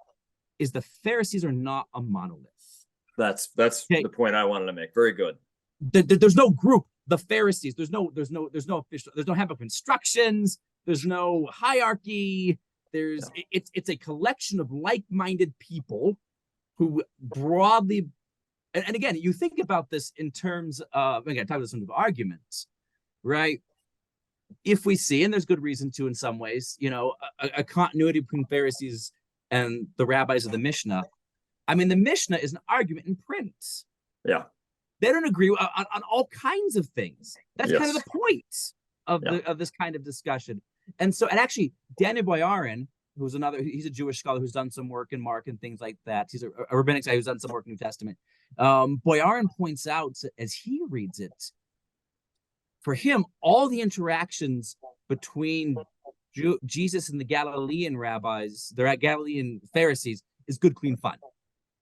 is the Pharisees are not a monolith. That's the point I wanted to make. Very good. There's no group, the Pharisees. There's no official. There's no handbook of instructions. There's no hierarchy. It's a collection of like-minded people who broadly, and again, you think about this in terms of, again, talk about some of the arguments, right? If we see, and there's good reason to in some ways, a continuity between Pharisees and the rabbis of the Mishnah. I mean, the Mishnah is an argument in print. Yeah. They don't agree on all kinds of things. That's kind of the point of this kind of discussion. And actually, Daniel Boyarin, he's a Jewish scholar who's done some work in Mark and things like that. He's a rabbinic guy who's done some work in New Testament. Boyarin points out, as he reads it, for him, all the interactions between Jesus and the Galilean rabbis, the Galilean Pharisees, is good, clean fun.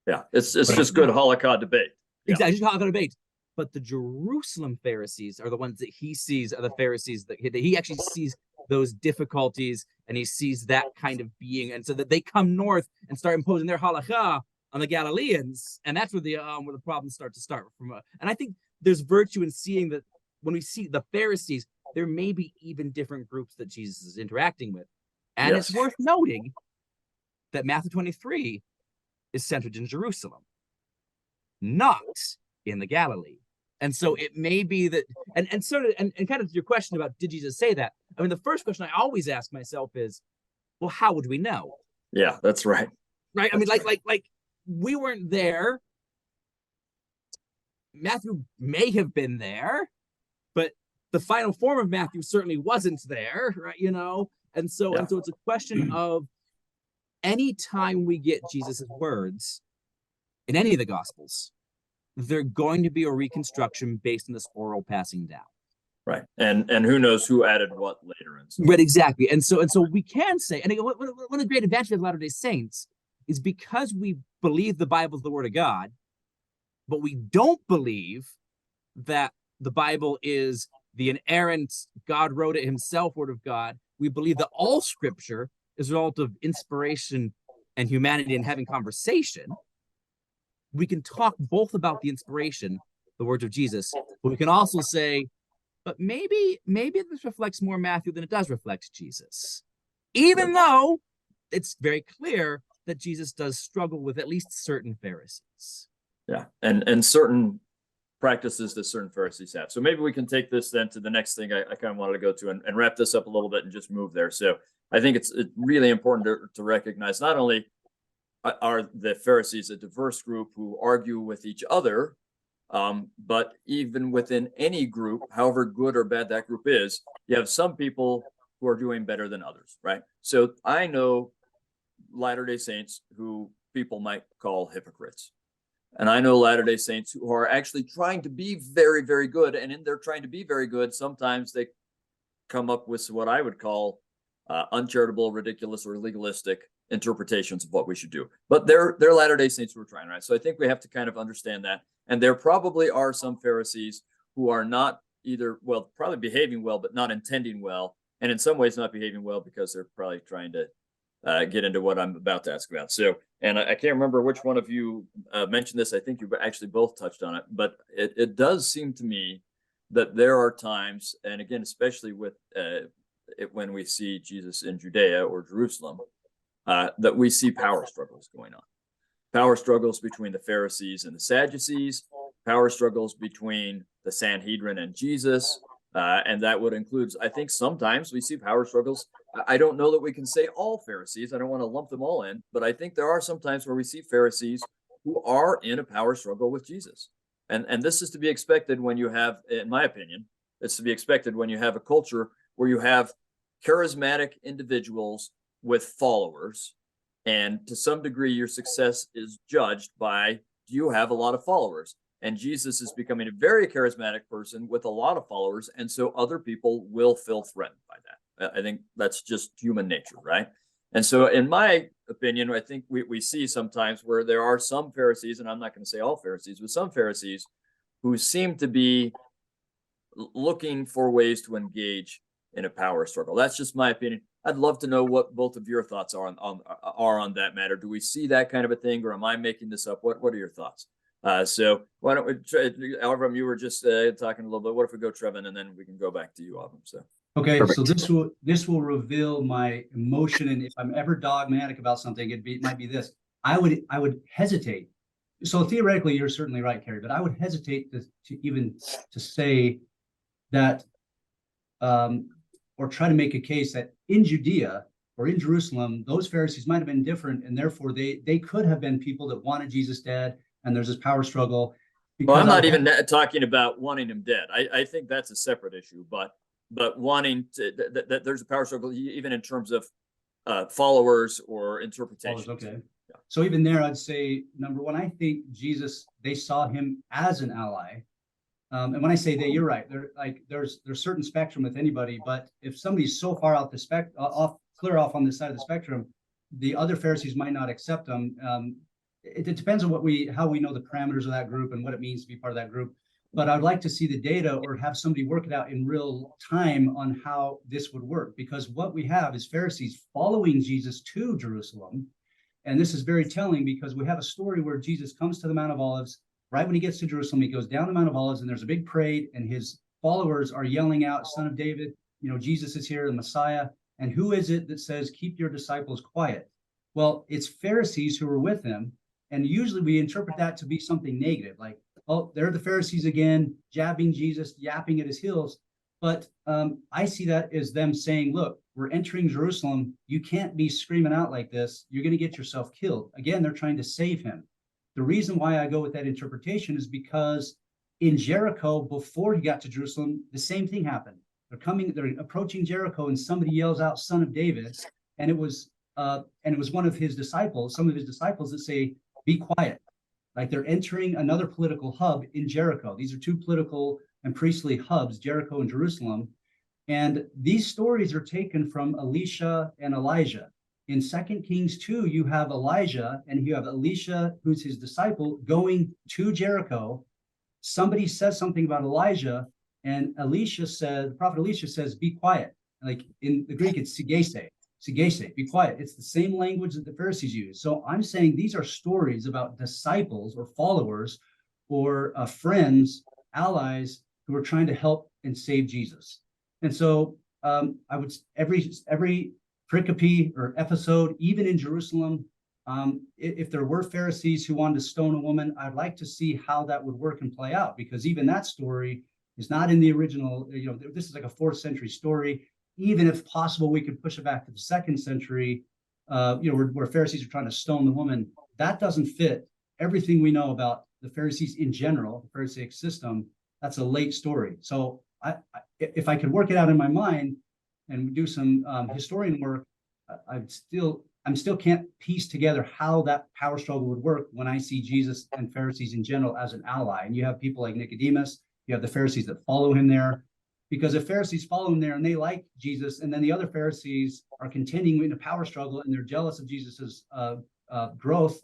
Yeah, it's just good halakha debate. Exactly, just halakha debate. But the Jerusalem Pharisees are the ones that he sees are the Pharisees that he actually sees those difficulties, and he sees that kind of being, and so that they come north and start imposing their halakha on the Galileans, and that's where the problems start from. And I think there's virtue in seeing that when we see the Pharisees, there may be even different groups that Jesus is interacting with, and it's worth noting that Matthew 23 is centered in Jerusalem, not in the Galilee. And so it may be that, and kind of your question about, did Jesus say that? I mean, the first question I always ask myself is, well, how would we know? Yeah, that's right. Right. I mean, like we weren't there. Matthew may have been there, but the final form of Matthew certainly wasn't there, right? And so it's a question of, any time we get Jesus's words in any of the Gospels, they're going to be a reconstruction based on this oral passing down. Right. And who knows who added what later. And so. Right, exactly. And so we can say, and one of the great advantages of Latter-day Saints is because we believe the Bible is the Word of God, but we don't believe that the Bible is the inerrant, God wrote it himself, Word of God. We believe that all Scripture is a result of inspiration and humanity and having conversation. We can talk both about the inspiration, the words of Jesus, but we can also say, but maybe this reflects more Matthew than it does reflect Jesus. Even though it's very clear that Jesus does struggle with at least certain Pharisees. Yeah, and certain practices that certain Pharisees have. So maybe we can take this then to the next thing I kind of wanted to go to and wrap this up a little bit and just move there. So I think it's really important to recognize not only are the Pharisees a diverse group who argue with each other, but even within any group, however good or bad that group is, you have some people who are doing better than others, right? So I know Latter-day Saints who people might call hypocrites. And I know Latter-day Saints who are actually trying to be very, very good. And in their trying to be very good, sometimes they come up with what I would call uncharitable, ridiculous, or legalistic interpretations of what we should do. But they're Latter-day Saints who are trying, right? So I think we have to kind of understand that. And there probably are some Pharisees who are not either, well, probably behaving well, but not intending well. And in some ways not behaving well because they're probably trying to get into what I'm about to ask about. So, and I can't remember which one of you mentioned this. I think you actually both touched on it, but it does seem to me that there are times, and again, especially with when we see Jesus in Judea or Jerusalem, that we see power struggles going on. Power struggles between the Pharisees and the Sadducees, power struggles between the Sanhedrin and Jesus, and that would include, I think sometimes we see power struggles. I don't know that we can say all Pharisees. I don't want to lump them all in, but I think there are some times where we see Pharisees who are in a power struggle with Jesus. And this is to be expected when you have, in my opinion, it's to be expected when you have a culture where you have charismatic individuals with followers. And to some degree, your success is judged by, do you have a lot of followers? And Jesus is becoming a very charismatic person with a lot of followers. And so other people will feel threatened by that. I think that's just human nature, right? And so in my opinion, I think we see sometimes where there are some Pharisees, and I'm not going to say all Pharisees, but some Pharisees who seem to be looking for ways to engage in a power struggle. That's just my opinion. I'd love to know what both of your thoughts are on that matter. Do we see that kind of a thing, or am I making this up? What are your thoughts? So why don't we, Avram, you were just talking a little bit. What if we go Trevan, and then we can go back to you, Avram. So. Okay, Perfect. so this will reveal my emotion, and if I'm ever dogmatic about something, it might be this. I would hesitate. So theoretically, you're certainly right, Kerry, but I would hesitate to say that, or try to make a case that in Judea or in Jerusalem, those Pharisees might have been different, and therefore they could have been people that wanted Jesus dead, and there's this power struggle. Well, I'm not even talking about wanting him dead. I think that's a separate issue, but wanting to that there's a power struggle even in terms of followers or interpretations. Okay. Yeah. So even there, I'd say, number one, I think Jesus, they saw him as an ally. And when I say that, you're right. There's certain spectrum with anybody, but if somebody's so far out the clear off on this side of the spectrum, the other Pharisees might not accept them. It depends on how we know the parameters of that group and what it means to be part of that group. But I'd like to see the data or have somebody work it out in real time on how this would work, because what we have is Pharisees following Jesus to Jerusalem. And this is very telling because we have a story where Jesus comes to the Mount of Olives. Right when he gets to Jerusalem, he goes down the Mount of Olives, and there's a big parade, and his followers are yelling out, "Son of David, Jesus is here, the Messiah." And who is it that says, "Keep your disciples quiet"? Well, it's Pharisees who are with him. And usually we interpret that to be something negative, like, oh, they're the Pharisees again, jabbing Jesus, yapping at his heels. But I see that as them saying, look, we're entering Jerusalem. You can't be screaming out like this. You're going to get yourself killed. Again, they're trying to save him. The reason why I go with that interpretation is because in Jericho, before he got to Jerusalem, the same thing happened. They're approaching Jericho, and somebody yells out, "Son of David." And it was one of his disciples, some of his disciples, that say, "Be quiet." Like they're entering another political hub in Jericho. These are two political and priestly hubs, Jericho and Jerusalem. And these stories are taken from Elisha and Elijah. In 2 Kings 2, you have Elijah and you have Elisha, who's his disciple, going to Jericho. Somebody says something about Elijah, and the prophet Elisha says, "Be quiet." Like in the Greek, it's sigese, be quiet. It's the same language that the Pharisees use. So I'm saying these are stories about disciples or followers or friends, allies who are trying to help and save Jesus. And so I would every pericope or episode, even in Jerusalem, if there were Pharisees who wanted to stone a woman, I'd like to see how that would work and play out, because even that story is not in the original. This is like a 4th century story. Even if possible, we could push it back to the 2nd century, where Pharisees are trying to stone the woman. That doesn't fit everything we know about the Pharisees in general, the Pharisaic system. That's a late story. So if I could work it out in my mind and do some historian work, I'm still can't piece together how that power struggle would work when I see Jesus and Pharisees in general as an ally. And you have people like Nicodemus, you have the Pharisees that follow him there. Because if Pharisees follow him there and they like Jesus, and then the other Pharisees are continuing in a power struggle and they're jealous of Jesus's growth,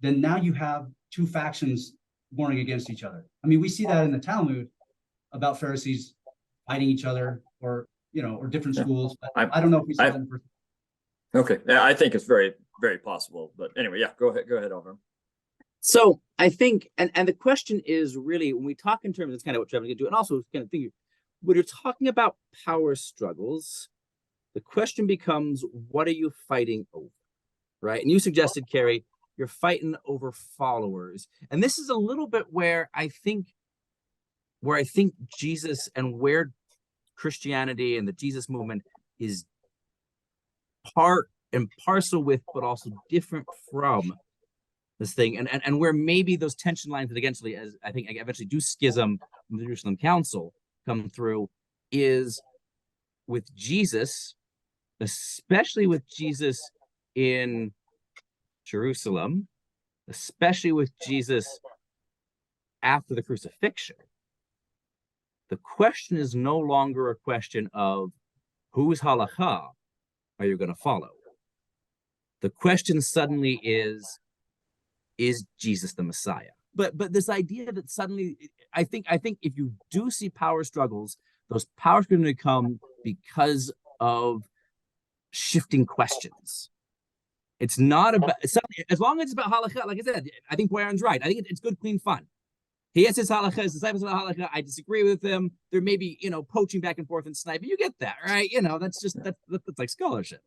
then now you have two factions warring against each other. I mean, we see that in the Talmud about Pharisees fighting each other, or or different schools. But I don't know if we saw that in person. Okay, I think it's very, very possible. But anyway, yeah, go ahead, Avram. So I think, and the question is really, when we talk in terms, that's kind of what Trevan's going to do, and also kind of thinking, when you're talking about power struggles, the question becomes, what are you fighting over, right? And you suggested, Kerry, you're fighting over followers, and this is a little bit where I think Jesus and where Christianity and the Jesus movement is part and parcel with, but also different from this thing, and where maybe those tension lines that eventually, as I think eventually do schism in the Jerusalem Council come through, is with Jesus, especially with Jesus in Jerusalem, especially with Jesus after the crucifixion. The question is no longer a question of whose halakha are you going to follow. The question suddenly is Jesus the Messiah? But this idea that suddenly, I think if you do see power struggles, those powers are going to come because of shifting questions. It's not about, as long as it's about halakha, like I said, I think Boyarin's right. I think it's good, clean fun. He has his halakha, his disciples have halakha. I disagree with him. There may be, poaching back and forth and sniping. You get that, right? That's just, that's like scholarship,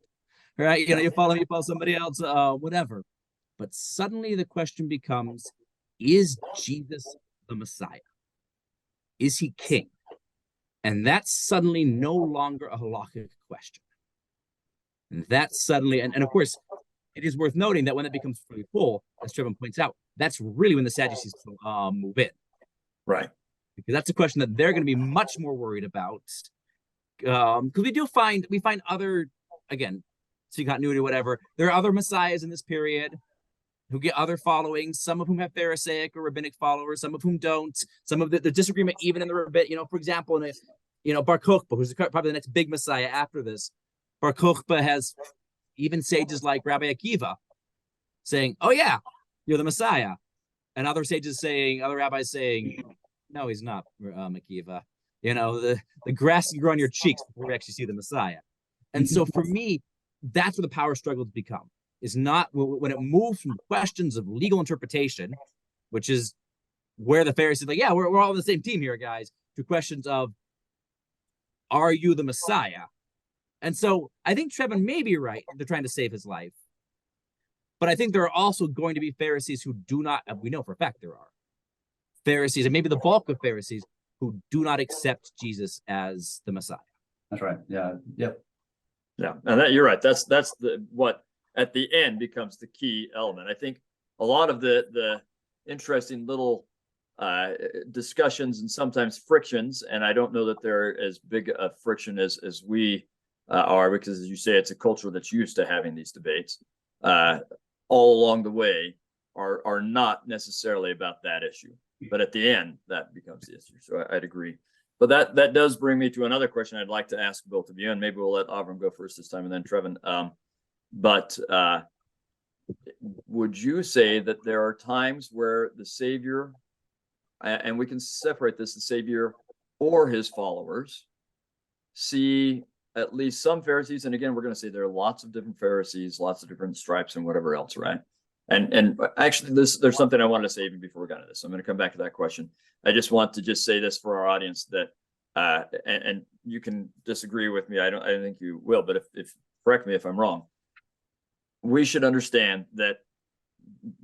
right? You follow somebody else, whatever. But suddenly the question becomes, is Jesus the Messiah? Is he king? And that's suddenly no longer a halakhic question. And that's suddenly, and of course, it is worth noting that when it becomes fully full, as Trevan points out, that's really when the Sadducees move in. Right. Because that's a question that they're going to be much more worried about. Because we find other, again, so you continuity, whatever, there are other messiahs in this period who get other followings, some of whom have Pharisaic or rabbinic followers, some of whom don't. Some of the disagreement even in the rabbinic, for example, Bar Kokhba, who's probably the next big messiah after this. Bar Kokhba has even sages like Rabbi Akiva saying, "Oh yeah, you're the Messiah," and other rabbis saying, "No, he's not, Akiva. The grass can grow on your cheeks before we actually see the Messiah." And so for me, that's where the power struggles become. Is not when it moves from questions of legal interpretation, which is where the Pharisees are like, yeah, we're all on the same team here, guys, to questions of, are you the Messiah? And so I think Trevan may be right. They're trying to save his life. But I think there are also going to be Pharisees who do not, we know for a fact there are Pharisees, and maybe the bulk of Pharisees, who do not accept Jesus as the Messiah. That's right. Yeah. Yep. Yeah. And you're right. That's what at the end becomes the key element. I think a lot of the interesting little discussions and sometimes frictions, and I don't know that they're as big a friction as we are, because as you say, it's a culture that's used to having these debates all along the way are not necessarily about that issue. But at the end, that becomes the issue. So I'd agree. But that does bring me to another question I'd like to ask both of you, and maybe we'll let Avram go first this time and then Trevan. But would you say that there are times where the Savior, and we can separate this, the Savior or his followers, see at least some Pharisees, and again, we're going to say there are lots of different Pharisees, lots of different stripes and whatever else, right? And actually, there's something I wanted to say even before we got into this. I'm going to come back to that question. I just want to just say this for our audience that, and you can disagree with me. I don't think you will, but if correct me if I'm wrong. We should understand that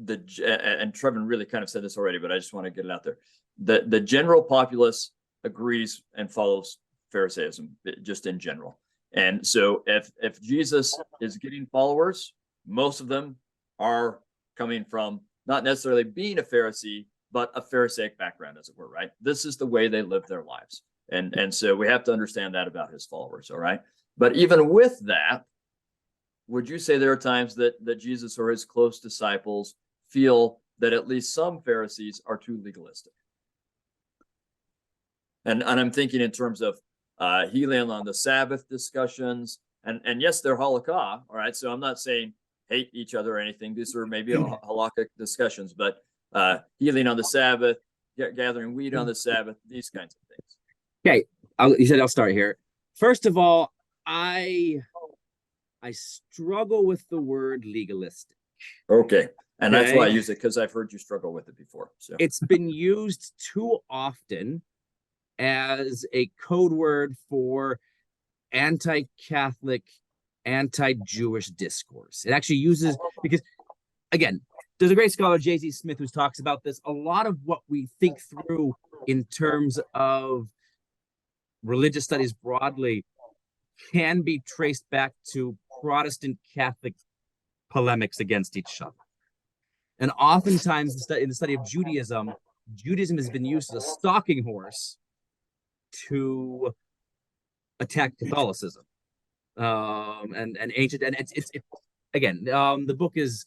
and Trevan really kind of said this already, but I just want to get it out there. The general populace agrees and follows Pharisaism just in general. And so if Jesus is getting followers, most of them are coming from not necessarily being a Pharisee, but a Pharisaic background, as it were, right? This is the way they live their lives. And so we have to understand that about his followers, all right? But even with that, would you say there are times that Jesus or his close disciples feel that at least some Pharisees are too legalistic? And I'm thinking in terms of healing on the Sabbath discussions, and yes, they're halakha. All right, so I'm not saying hate each other or anything. These are maybe halakhic discussions, but healing on the Sabbath, gathering wheat on the Sabbath, these kinds of things. Okay, you said I'll start here. First of all, I struggle with the word legalistic. Okay. And that's why I use it, because I've heard you struggle with it before. So it's been used too often as a code word for anti-Catholic, anti-Jewish discourse. It actually uses, because again, there's a great scholar, J.Z. Smith, who talks about this. A lot of what we think through in terms of religious studies broadly can be traced back to Protestant Catholic polemics against each other. And oftentimes in the study of Judaism, Judaism has been used as a stalking horse to attack Catholicism. And ancient, and it's again, the book is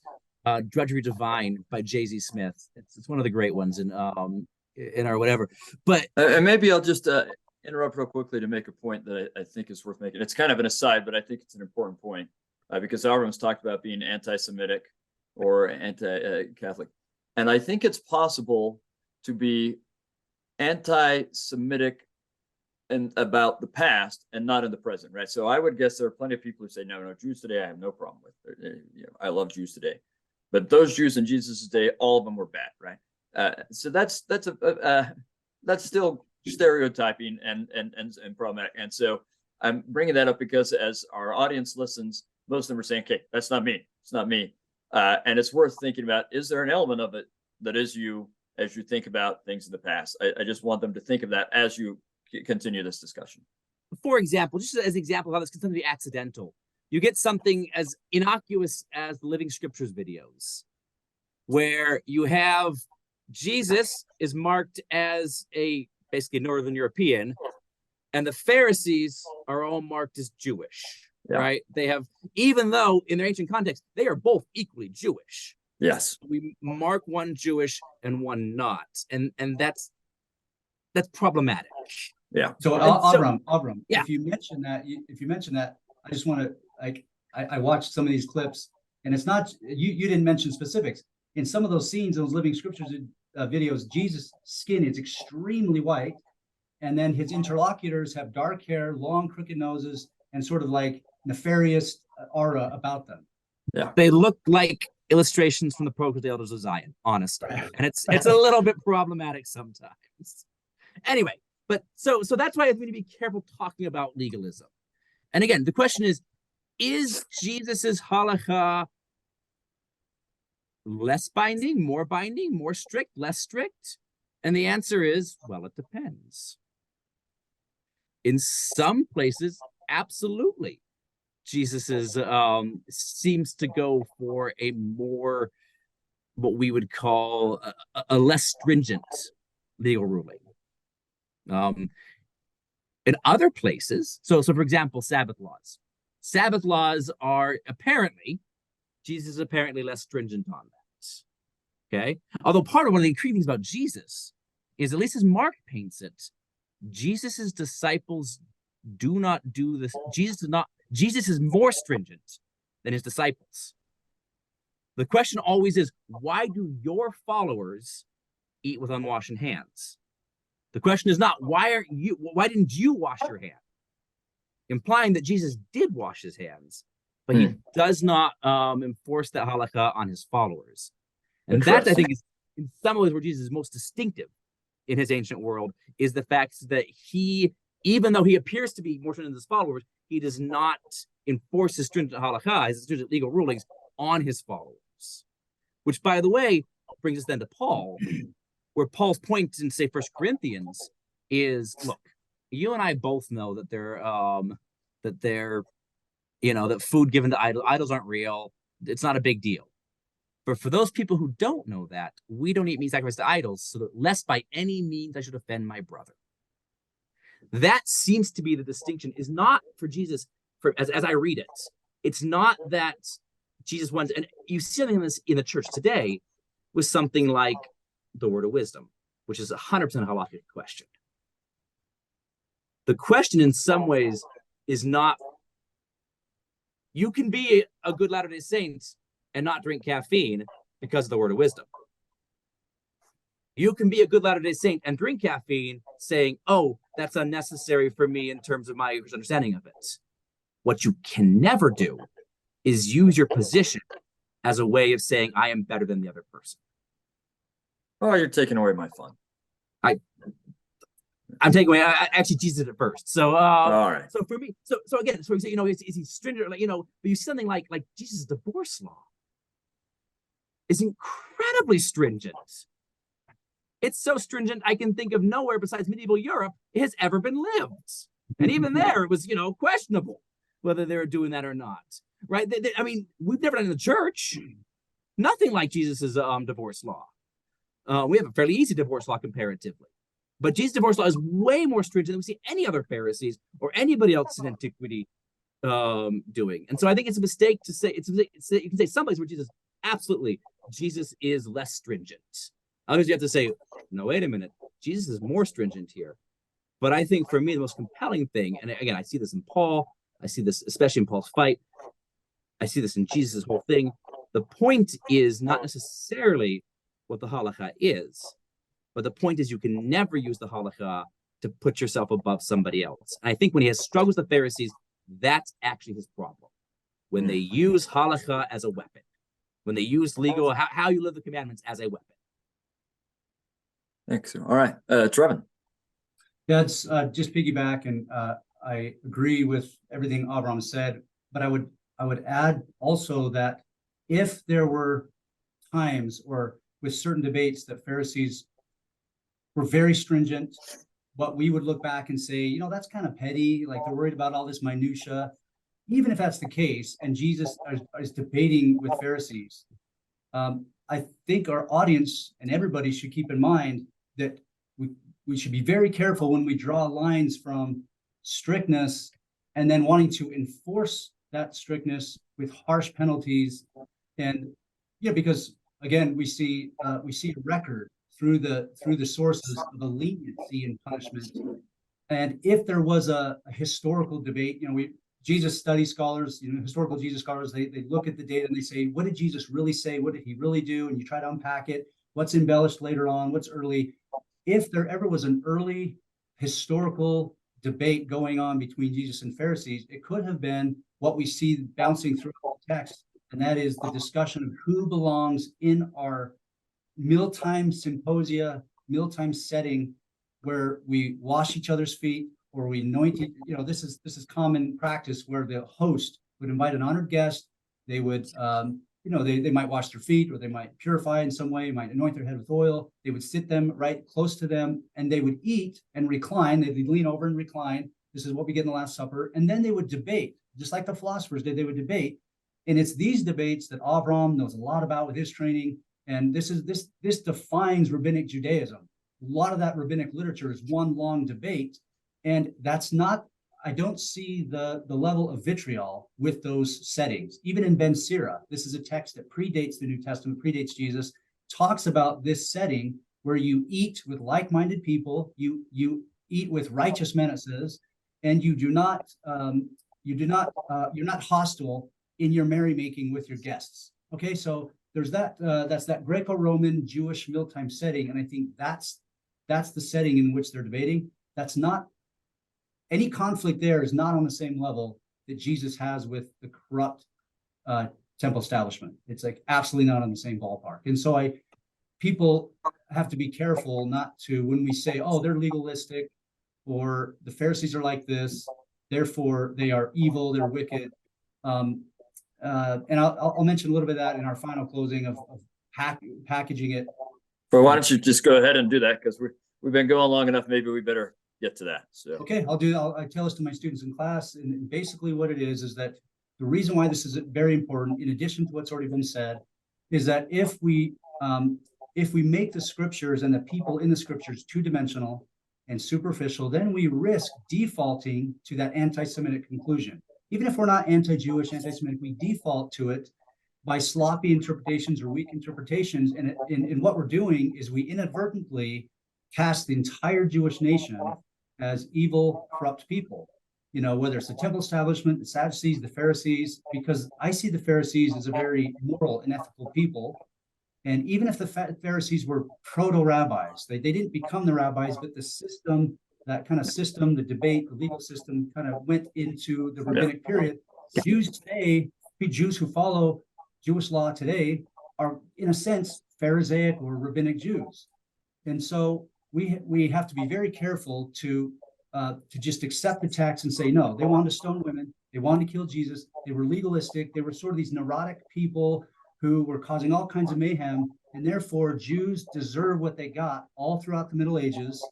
Drudgery Divine by J.Z. Smith. It's one of the great ones in our whatever. But and maybe I'll just interrupt real quickly to make a point that I think is worth making. It's kind of an aside, but I think it's an important point because Avram's talked about being anti-Semitic or anti-Catholic. And I think it's possible to be anti-Semitic and about the past and not in the present, right? So I would guess there are plenty of people who say, no, Jews today I have no problem with. I love Jews today. But those Jews in Jesus' day, all of them were bad, right? So that's still stereotyping and problematic. And so I'm bringing that up because as our audience listens, most of them are saying, okay, that's not me. It's not me. And it's worth thinking about, is there an element of it that is you as you think about things in the past? I just want them to think of that as you continue this discussion. For example, just as an example of how this can sometimes be accidental, you get something as innocuous as the Living Scriptures videos, where you have Jesus is marked as a basically Northern European, and the Pharisees are all marked as Jewish. Yeah. Right? They have, even though in their ancient context, they are both equally Jewish. Yes. We mark one Jewish and one not. And that's problematic. Yeah. So Avram, yeah. if you mention that, I just want to, I watched some of these clips, and it's not, you didn't mention specifics. In some of those scenes, those Living Scriptures videos, Jesus' skin is extremely white, and then his interlocutors have dark hair, long crooked noses, and sort of like nefarious aura about them. Yeah, they look like illustrations from the Protocol Elders of Zion, honestly, and it's a little bit problematic sometimes. Anyway, but so that's why I think we need to be careful talking about legalism. And again, the question is Jesus's halakha less binding, more strict, less strict? And the answer is, well, it depends. In some places, absolutely. Jesus's seems to go for a more, what we would call a less stringent legal ruling. In other places, so for example, Sabbath laws. Sabbath laws are apparently, Jesus is apparently less stringent on that. Okay? Although part of one of the intriguing things about Jesus is, at least as Mark paints it, Jesus's disciples do not do this. Jesus is more stringent than his disciples. The question always is, why do your followers eat with unwashed hands? The question is not, why didn't you wash your hand? Implying that Jesus did wash his hands, but he does not enforce that halakha on his followers. And that, I think, is in some ways where Jesus is most distinctive in his ancient world, is the fact that he, even though he appears to be more stringent than his followers, he does not enforce his stringent halakha, his stringent legal rulings on his followers. Which, by the way, brings us then to Paul, where Paul's point in, say, 1 Corinthians is, look, you and I both know that that food given to idols aren't real. It's not a big deal. But for those people who don't know that, we don't eat meat sacrificed to idols, so that lest by any means I should offend my brother. That seems to be the distinction, is not for Jesus, as I read it. It's not that Jesus wants, and you see this in the church today with something like the word of wisdom, which is 100% a halakhic question. The question in some ways is not, you can be a good Latter-day Saint and not drink caffeine because of the word of wisdom. You can be a good Latter-day Saint and drink caffeine saying, oh, that's unnecessary for me in terms of my understanding of it. What you can never do is use your position as a way of saying, I am better than the other person. Oh, you're taking away my fun. I'm taking away. Actually, Jesus did it first. So, all right. So for me, so again, so you know, is he stringent? Like, you know, but you see something like Jesus' divorce law is incredibly stringent. It's so stringent, I can think of nowhere besides medieval Europe it has ever been lived, and even there, it was, you know, questionable whether they were doing that or not. Right? I mean, we've never done in the church nothing like Jesus's divorce law. We have a fairly easy divorce law comparatively. But Jesus' divorce law is way more stringent than we see any other Pharisees or anybody else in antiquity doing. And so I think it's a mistake to say, you can say someplace where Jesus is less stringent. Otherwise, you have to say, no, wait a minute, Jesus is more stringent here. But I think for me, the most compelling thing, and again, I see this in Paul, I see this especially in Paul's fight, I see this in Jesus' whole thing. The point is not necessarily what the halakha is, but the point is you can never use the halakha to put yourself above somebody else. And I think when he has struggles with the Pharisees, that's actually his problem. When they use halakha as a weapon, when they use legal, how you live the commandments as a weapon. Excellent. All right, Trevan. Yeah, it's just piggyback, and I agree with everything Avram said, but I would add also that if there were times or with certain debates that Pharisees were very stringent, but we would look back and say, you know, that's kind of petty, like they're worried about all this minutia. Even if that's the case, and Jesus is debating with Pharisees, I think our audience and everybody should keep in mind that we should be very careful when we draw lines from strictness and then wanting to enforce that strictness with harsh penalties. And yeah, because again, we see a record through the sources of a leniency in punishment. And if there was a historical debate, you know, Jesus study scholars, you know, historical Jesus scholars, they look at the data and they say, what did Jesus really say? What did he really do? And you try to unpack it. What's embellished later on? What's early? If there ever was an early historical debate going on between Jesus and Pharisees, it could have been what we see bouncing through the text, and that is the discussion of who belongs in our mealtime symposia, mealtime setting, where we wash each other's feet or we anoint. You know, this is common practice where the host would invite an honored guest. They would, you know, they might wash their feet, or they might purify in some way, might anoint their head with oil. They would sit them right close to them, and they would eat and recline. They'd lean over and recline. This is what we get in the Last Supper. And then they would debate, just like the philosophers did. They would debate. And it's these debates that Avram knows a lot about with his training. And this defines rabbinic Judaism. A lot of that rabbinic literature is one long debate. And that's not, I don't see the level of vitriol with those settings. Even in Ben Sira, this is a text that predates the New Testament, predates Jesus, talks about this setting where you eat with like-minded people, you eat with righteous men, it says, and you're not hostile in your merrymaking with your guests. Okay, so there's that's that Greco-Roman Jewish mealtime setting, and I think that's the setting in which they're debating. That's not, any conflict there is not on the same level that Jesus has with the corrupt temple establishment. It's like absolutely not on the same ballpark. And so people have to be careful not to, when we say, oh, they're legalistic, or the Pharisees are like this, therefore they are evil, they're wicked. And I'll mention a little bit of that in our final closing of packaging it. Well, why don't you just go ahead and do that, because we've been going long enough. Maybe we better get to that. So okay, I tell this to my students in class, and basically what it is that the reason why this is very important, in addition to what's already been said, is that if we make the scriptures and the people in the scriptures two-dimensional and superficial, then we risk defaulting to that anti-Semitic conclusion. Even if we're not anti-Jewish, anti-Semitic, we default to it by sloppy interpretations or weak interpretations. And what we're doing is we inadvertently cast the entire Jewish nation as evil, corrupt people. You know, whether it's the temple establishment, the Sadducees, the Pharisees, because I see the Pharisees as a very moral and ethical people. And even if the Pharisees were proto-rabbis, they didn't become the rabbis, but the system, that kind of system, the debate, the legal system kind of went into the rabbinic period. Jews today, Jews who follow Jewish law today are, in a sense, Pharisaic or rabbinic Jews. And so we have to be very careful to just accept the text and say, no, they wanted to stone women. They wanted to kill Jesus. They were legalistic. They were sort of these neurotic people who were causing all kinds of mayhem. And therefore, Jews deserve what they got all throughout the Middle Ages.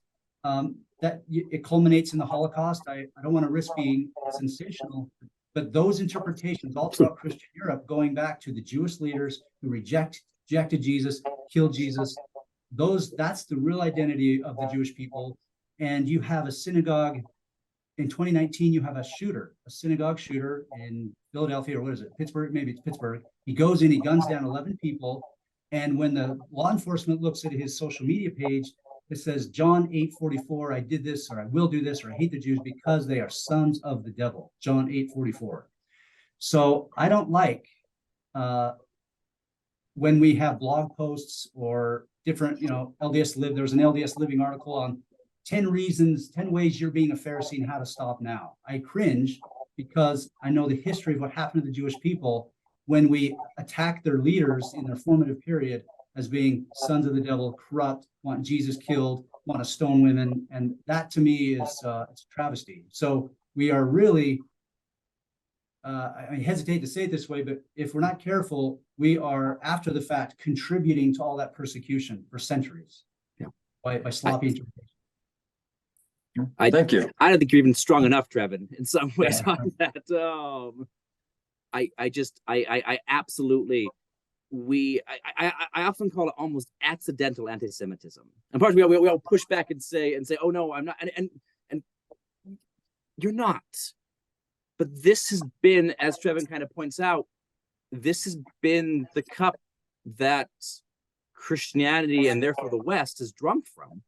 That it culminates in the Holocaust. I don't want to risk being sensational, but those interpretations all throughout Christian Europe, going back to the Jewish leaders who rejected Jesus, killed Jesus, that's the real identity of the Jewish people. And you have a synagogue in 2019, you have a synagogue shooter in Philadelphia, or what is it, Pittsburgh? Maybe it's Pittsburgh. He goes in, he guns down 11 people. And when the law enforcement looks at his social media page, it says, John 8:44, I did this, or I will do this, or I hate the Jews because they are sons of the devil. John 8:44. So I don't like when we have blog posts or different, LDS Live. There was an LDS Living article on 10 ways you're being a Pharisee and how to stop now. I cringe because I know the history of what happened to the Jewish people when we attack their leaders in their formative period as being sons of the devil, corrupt, want Jesus killed, want to stone women. And that to me is it's a travesty. So we are really, I hesitate to say it this way, but if we're not careful, we are, after the fact, contributing to all that persecution for centuries by sloppy interpretation. Thank you. I don't think you're even strong enough, Trevan, in some ways on that. I absolutely, I often call it almost accidental anti-Semitism. And part of me, we all push back and say, oh no, I'm not, and you're not. But this has been, as Trevan kind of points out, this has been the cup that Christianity and therefore the West has drunk from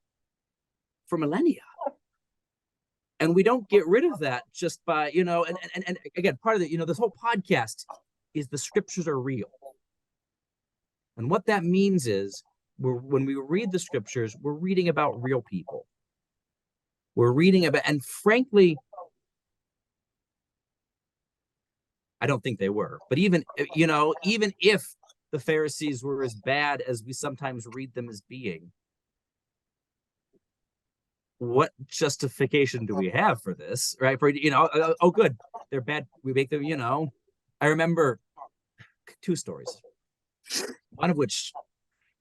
for millennia. And we don't get rid of that just by, and again, part of the, this whole podcast is the scriptures are real. And what that means is when we read the scriptures, we're reading about real people. We're reading about, and frankly, I don't think they were, but even if the Pharisees were as bad as we sometimes read them as being, what justification do we have for this, right? For, oh, good, they're bad. We make them, I remember two stories. One of which,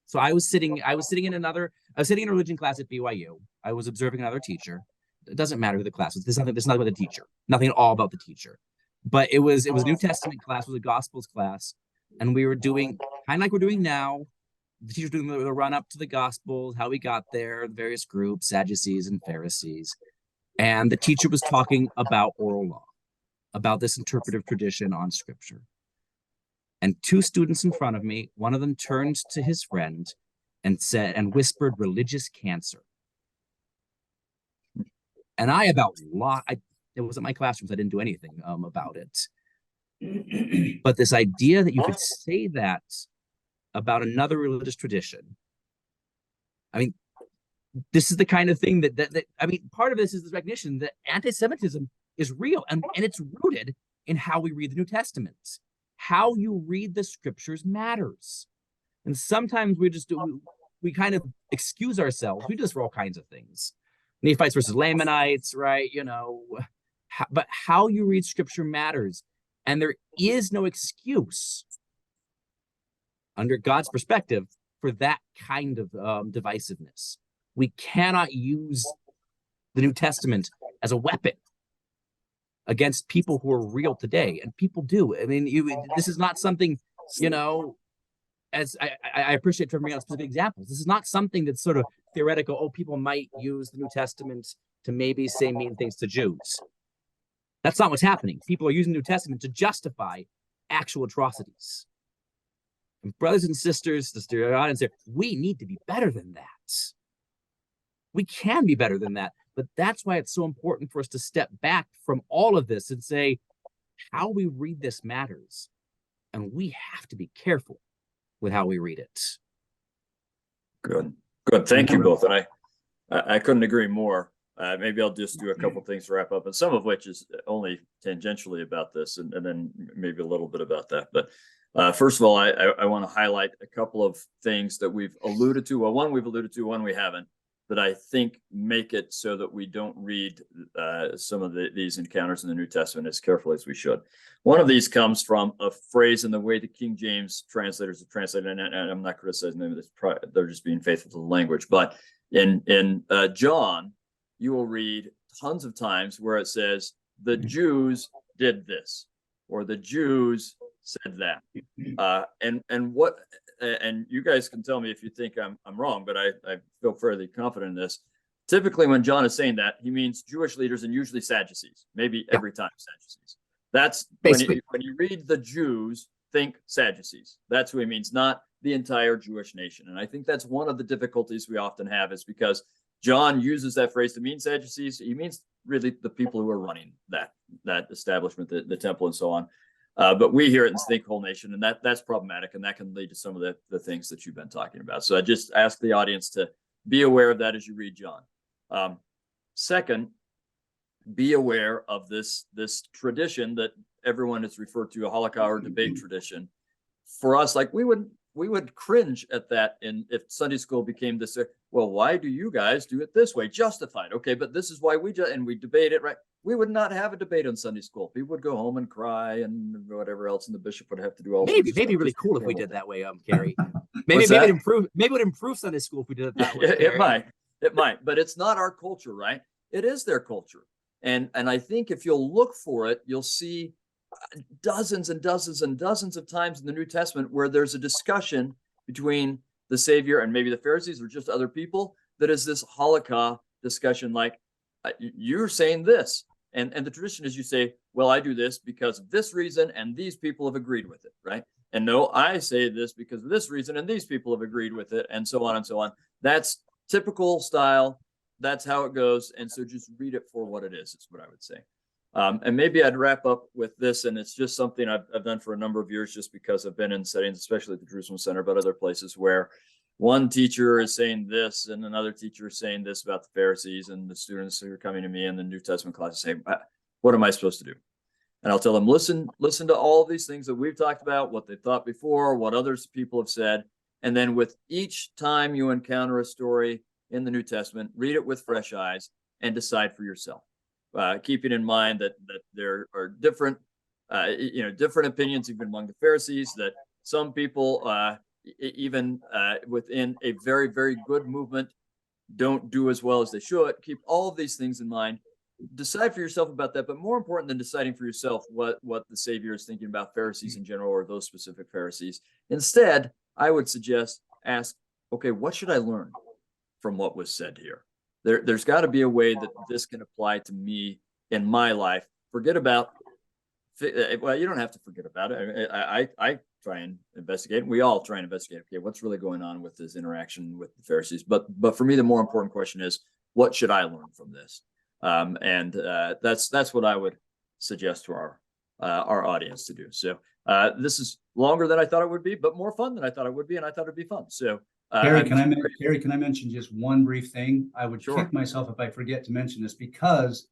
so I was sitting in a religion class at BYU. I was observing another teacher. It doesn't matter who the class was. There's nothing about the teacher. Nothing at all about the teacher. But it was a New Testament class, it was a Gospels class, and we were doing kind of like we're doing now. The teacher was doing the run up to the Gospels, how we got there, the various groups, Sadducees and Pharisees, and the teacher was talking about oral law, about this interpretive tradition on Scripture. And two students in front of me, one of them turned to his friend and whispered, "Religious cancer." And it wasn't my classroom, so I didn't do anything about it. But this idea that you could say that about another religious tradition, I mean, this is the kind of thing that part of this is the recognition that anti-Semitism is real, and it's rooted in how we read the New Testament. How you read the scriptures matters. And sometimes we kind of excuse ourselves. We do this for all kinds of things. Nephites versus Lamanites, right? But how you read scripture matters. And there is no excuse under God's perspective for that kind of divisiveness. We cannot use the New Testament as a weapon against people who are real today, and people do. I mean, this is not something, as I appreciate Trevan bringing out specific examples. This is not something that's sort of theoretical. Oh, people might use the New Testament to maybe say mean things to Jews. That's not what's happening. People are using the New Testament to justify actual atrocities. And brothers and sisters, the audience here, we need to be better than that. We can be better than that. But that's why it's so important for us to step back from all of this and say, how we read this matters. And we have to be careful with how we read it. Good. Thank you both. And I couldn't agree more. Maybe I'll just do a couple things to wrap up, and some of which is only tangentially about this, and then maybe a little bit about that. But first of all, I want to highlight a couple of things that we've alluded to. Well, one we've alluded to, one we haven't, that I think make it so that we don't read some of these encounters in the New Testament as carefully as we should. One of these comes from a phrase in the way the King James translators have translated, and I'm not criticizing them, they're just being faithful to the language. But in John, you will read tons of times where it says, the Jews did this, or the Jews said that. And you guys can tell me if you think I'm wrong, but I feel fairly confident in this. Typically, when John is saying that, he means Jewish leaders and usually Sadducees, maybe every time Sadducees. That's basically when you read the Jews, think Sadducees. That's who he means, not the entire Jewish nation. And I think that's one of the difficulties we often have, is because John uses that phrase to mean Sadducees. He means really the people who are running that establishment, the temple and so on. But we hear it and think whole nation, and that's problematic, and that can lead to some of the things that you've been talking about. So I just ask the audience to be aware of that as you read John. Second, be aware of this tradition that everyone has referred to, a halakha or debate tradition. For us, like we would cringe at that, if Sunday school became this. Well, why do you guys do it this way? Justified, okay, but this is why we debate it, right? We would not have a debate on Sunday school. People would go home and cry and whatever else, and the bishop would have to do all. Maybe really cool if we did that way, Kerry. Maybe it would improve Sunday school if we did it that way. It might, but it's not our culture, right? It is their culture, and I think if you'll look for it, you'll see dozens and dozens and dozens of times in the New Testament where there's a discussion between the Savior and maybe the Pharisees or just other people that is this halakha discussion, like you're saying this. And the tradition is you say, well, I do this because of this reason, and these people have agreed with it, right? And no, I say this because of this reason, and these people have agreed with it, and so on and so on. That's typical style. That's how it goes. And so just read it for what it is what I would say. And maybe I'd wrap up with this, and it's just something I've done for a number of years, just because I've been in settings, especially at the Jerusalem Center, but other places where one teacher is saying this and another teacher is saying this about the Pharisees, and the students who are coming to me in the New Testament class say, what am I supposed to do? And I'll tell them, listen to all of these things that we've talked about, what they thought before, what others people have said. And then with each time you encounter a story in the New Testament, read it with fresh eyes and decide for yourself. Keeping in mind that there are different opinions even among the Pharisees, that some people, even within a very, very good movement, don't do as well as they should. Keep all of these things in mind. Decide for yourself about that, but more important than deciding for yourself what the Savior is thinking about Pharisees in general, or those specific Pharisees. Instead, I would suggest ask, okay, what should I learn from what was said here? There's got to be a way that this can apply to me in my life. Forget about, well, you don't have to forget about it. I try and investigate. We all try and investigate. Okay, what's really going on with this interaction with the Pharisees? But for me, the more important question is, what should I learn from this? And that's what I would suggest to our audience to do. So this is longer than I thought it would be, but more fun than I thought it would be, and I thought it'd be fun. So Kerry, can I mention just one brief thing? I would kick myself if I forget to mention this, because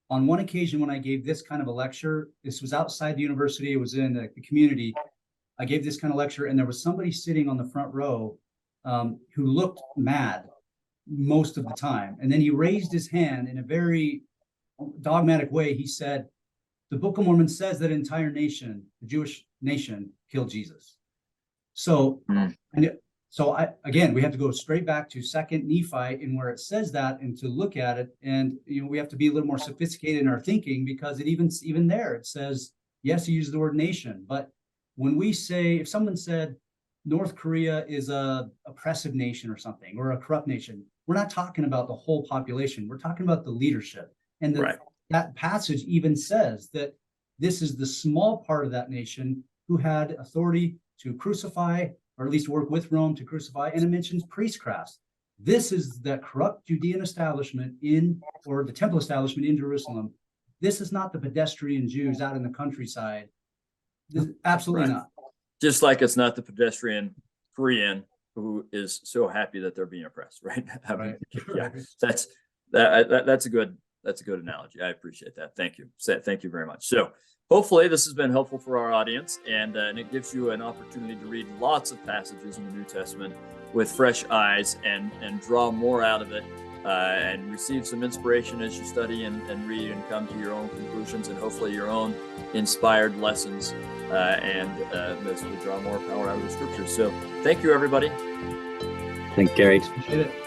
on one occasion when I gave this kind of a lecture, this was outside the university, it was in the community. I gave this kind of lecture, and there was somebody sitting on the front row who looked mad most of the time. And then he raised his hand in a very dogmatic way. He said, the Book of Mormon says that entire nation, the Jewish nation, killed Jesus. So, again, we have to go straight back to 2nd Nephi, and where it says that, and to look at it. And we have to be a little more sophisticated in our thinking, because it even there it says, yes, he used the word nation. But when we say, if someone said North Korea is a oppressive nation or something, or a corrupt nation, we're not talking about the whole population. We're talking about the leadership. And that passage even says that this is the small part of that nation who had authority to crucify, or at least work with Rome to crucify. And it mentions priestcrafts. This is the corrupt Judean establishment or the temple establishment in Jerusalem. This is not the pedestrian Jews out in the countryside. Absolutely not. Just like it's not the pedestrian Korean who is so happy that they're being oppressed, right? Right. Yeah, that's a good analogy. I appreciate that. Thank you. Thank you very much. So hopefully this has been helpful for our audience, and it gives you an opportunity to read lots of passages in the New Testament with fresh eyes and draw more out of it, and receive some inspiration as you study and read and come to your own conclusions and hopefully your own inspired lessons, and as we draw more power out of the scriptures. So thank you, everybody. Thanks, Kerry. Appreciate it.